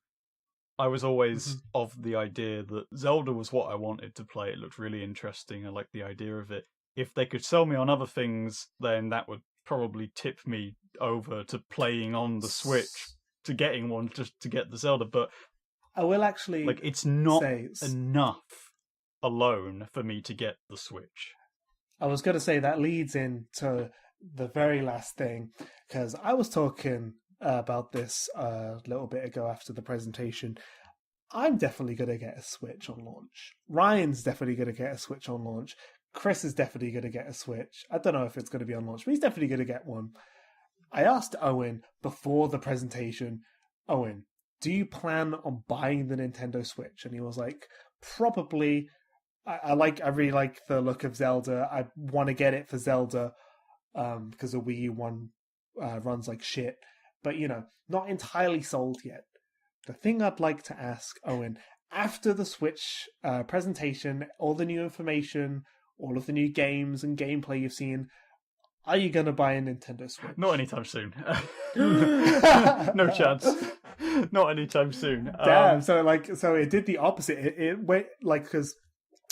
I was always of the idea that Zelda was what I wanted to play. It looked really interesting. I liked the idea of it. If they could sell me on other things, then that would probably tip me over to playing on the Switch, to getting one just to get the Zelda. But I will actually it's not enough alone for me to get the Switch. I was going to say that leads into the very last thing, because I was talking about this a little bit ago after the presentation. I'm definitely going to get a Switch on launch. Ryan's definitely going to get a Switch on launch. Chris is definitely going to get a Switch. I don't know if it's going to be on launch, but he's definitely going to get one. I asked Owen before the presentation, Owen, do you plan on buying the Nintendo Switch? And he was like, probably. I really like the look of Zelda. I want to get it for Zelda, because the Wii U one runs like shit. But, not entirely sold yet. The thing I'd like to ask, Owen, after the Switch presentation, all the new information, all of the new games and gameplay you've seen, are you going to buy a Nintendo Switch? Not anytime soon. No chance. Not anytime soon. Damn, so it did the opposite. It went, because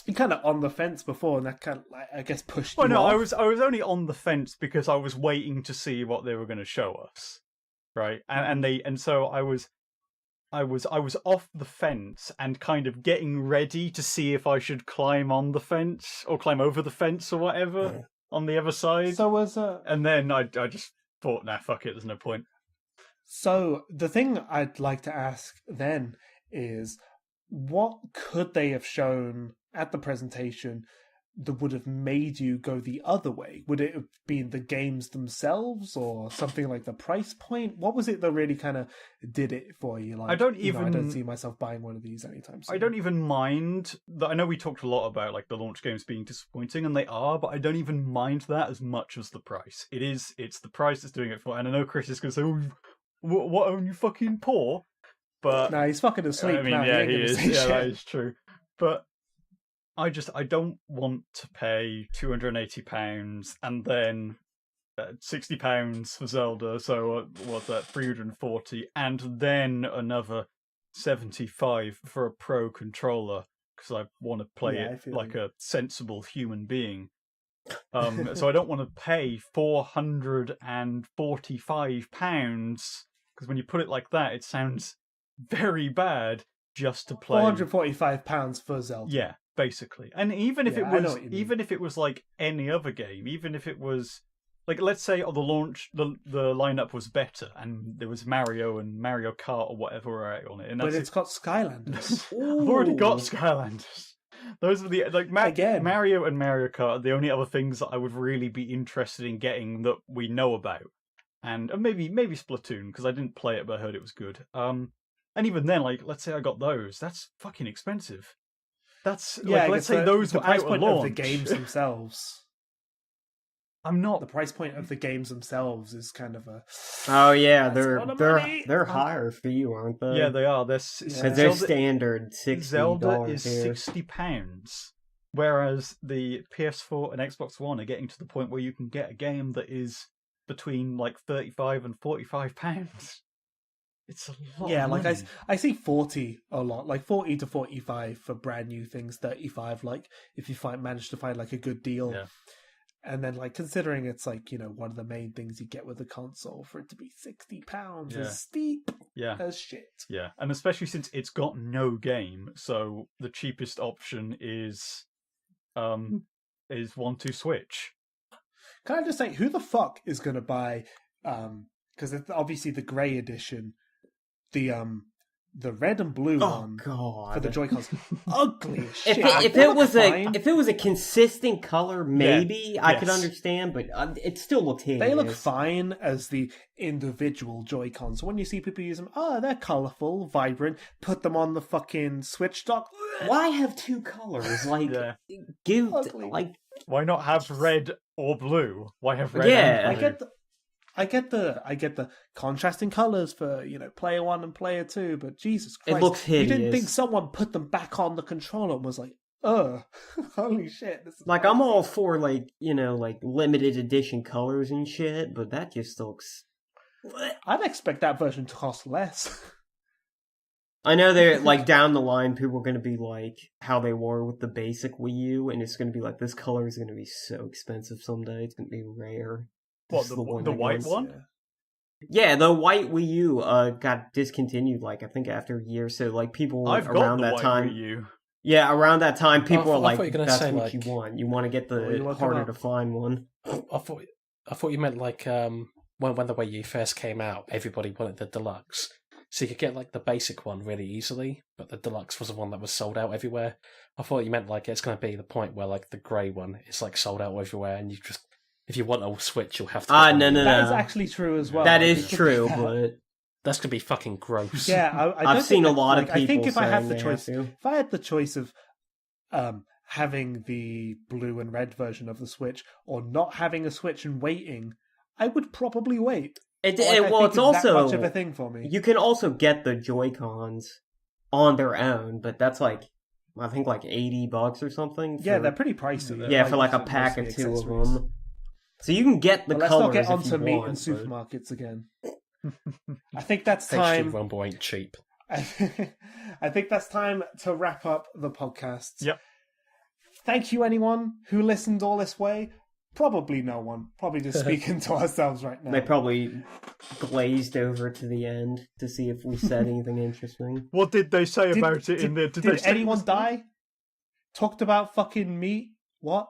you kind of on the fence before, and that kind of, I guess, pushed you off. I was only on the fence because I was waiting to see what they were going to show us, right? And so I was off the fence and kind of getting ready to see if I should climb on the fence or climb over the fence or whatever on the other side. And then I just thought, nah, fuck it, there's no point. So the thing I'd like to ask then is, what could they have shown at the presentation that would have made you go the other way? Would it have been the games themselves, or something like the price point? What was it that really kind of did it for you? I don't see myself buying one of these anytime soon. I don't even mind that. I know we talked a lot about the launch games being disappointing, and they are, but I don't even mind that as much as the price. It's the price that's doing it for. And I know Chris is going to say, "Oh, what? Are you fucking poor?" But no, he's fucking asleep. I mean, now. Yeah, he is. Yeah, that is true. But I don't want to pay £280 and then £60 for Zelda. So what's that? 340, and then another 75 for a pro controller, because I want to play it like a sensible human being. So I don't want to pay £445, because when you put it like that, it sounds very bad just to play. £445 for Zelda. Yeah, basically. And even if it was like any other game, even if it was let's say the launch, the lineup was better and there was Mario and Mario Kart or whatever on it, and but it's got Skylanders. I've already got Skylanders. Those are the Again. Mario and Mario Kart are the only other things that I would really be interested in getting that we know about, and maybe Splatoon because I didn't play it but I heard it was good. And even then, like let's say I got those, that's fucking expensive. That's Yeah, let's say those the were price out at point of launch. the games themselves. I'm not. The price point of the games themselves is kind of a. Oh yeah, That's a lot of money. they're higher for you, aren't they? Yeah, they are. because they're standard $60 Zelda is here. £60, whereas the PS4 and Xbox One are getting to the point where you can get a game that is between like £35 and £45. It's a lot. Yeah, of like money. I see 40 a lot, like 40 to 45 for brand new things, 35 like if you manage to find like a good deal. Yeah. And then like considering it's like, one of the main things you get with a console, for it to be £60 is steep as shit. Yeah, and especially since it's got no game, so the cheapest option is 1-2 Switch. Can I just say, who the fuck is going to buy, because it's obviously the grey edition, the red and blue one God. for the Joy-Cons, ugly as shit. If it was a consistent color, maybe I could understand, but it still looks hideous. They look fine as the individual Joy-Cons. So when you see people use them, they're colourful, vibrant. Put them on the fucking Switch dock. Why have two colors? Like, give Ugly. like. Why not have red or blue? Why have red? Yeah. and blue? I get the contrasting colours for player 1 and player 2, but Jesus Christ, It looks hideous. You didn't think someone put them back on the controller and was like, holy shit! This is Like, I'm all for like limited edition colors and shit, but that just looks. I'd expect that version to cost less. I know they're like down the line, people are going to be like how they were with the basic Wii U, and it's going to be like this color is going to be so expensive someday. It's going to be rare. What, the white one? Yeah, the white Wii U got discontinued, like, I think after a year, so, like, people around that time... Wii U. Yeah, around that time, people were like, that's say, what like, you want. You want to get the harder to find one. I thought you meant, like, when the Wii U first came out, everybody wanted the deluxe. So you could get, like, the basic one really easily, but the deluxe was the one that was sold out everywhere. I thought you meant, like, it's going to be the point where, like, the grey one is, like, sold out everywhere, and you just... If you want a Switch, you'll have to... No. That is actually true as well. That is true, but... That's going to be fucking gross. Yeah, I've seen a lot of people I think if I had the choice of having the blue and red version of the Switch or not having a Switch and waiting, I would probably wait. It's that also... much of a thing for me. You can also get the Joy-Cons on their own, but that's like... I think like $80 or something. Yeah, they're pretty pricey. Yeah, for like a pack of two of them. So you can get the colors let's not get if onto you meat want, and but... supermarkets again. I think that's time. HD Rumble ain't cheap. I think that's time to wrap up the podcast. Yep. Thank you, anyone who listened all this way. Probably no one. Probably just speaking to ourselves right now. They probably glazed over to the end to see if we said anything interesting. What did they say about it in there? Did anyone die? Talked about fucking meat? What?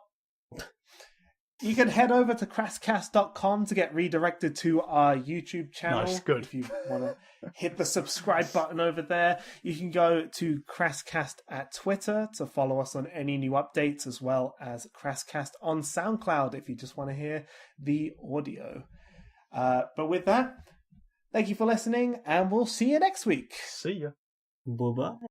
You can head over to CRASSCAST.com to get redirected to our YouTube channel. Nice, good. If you want to hit the subscribe button over there. You can go to CRASSCAST at Twitter to follow us on any new updates, as well as CRASSCAST on SoundCloud if you just want to hear the audio. But with that, thank you for listening, and we'll see you next week. See ya. Bye-bye.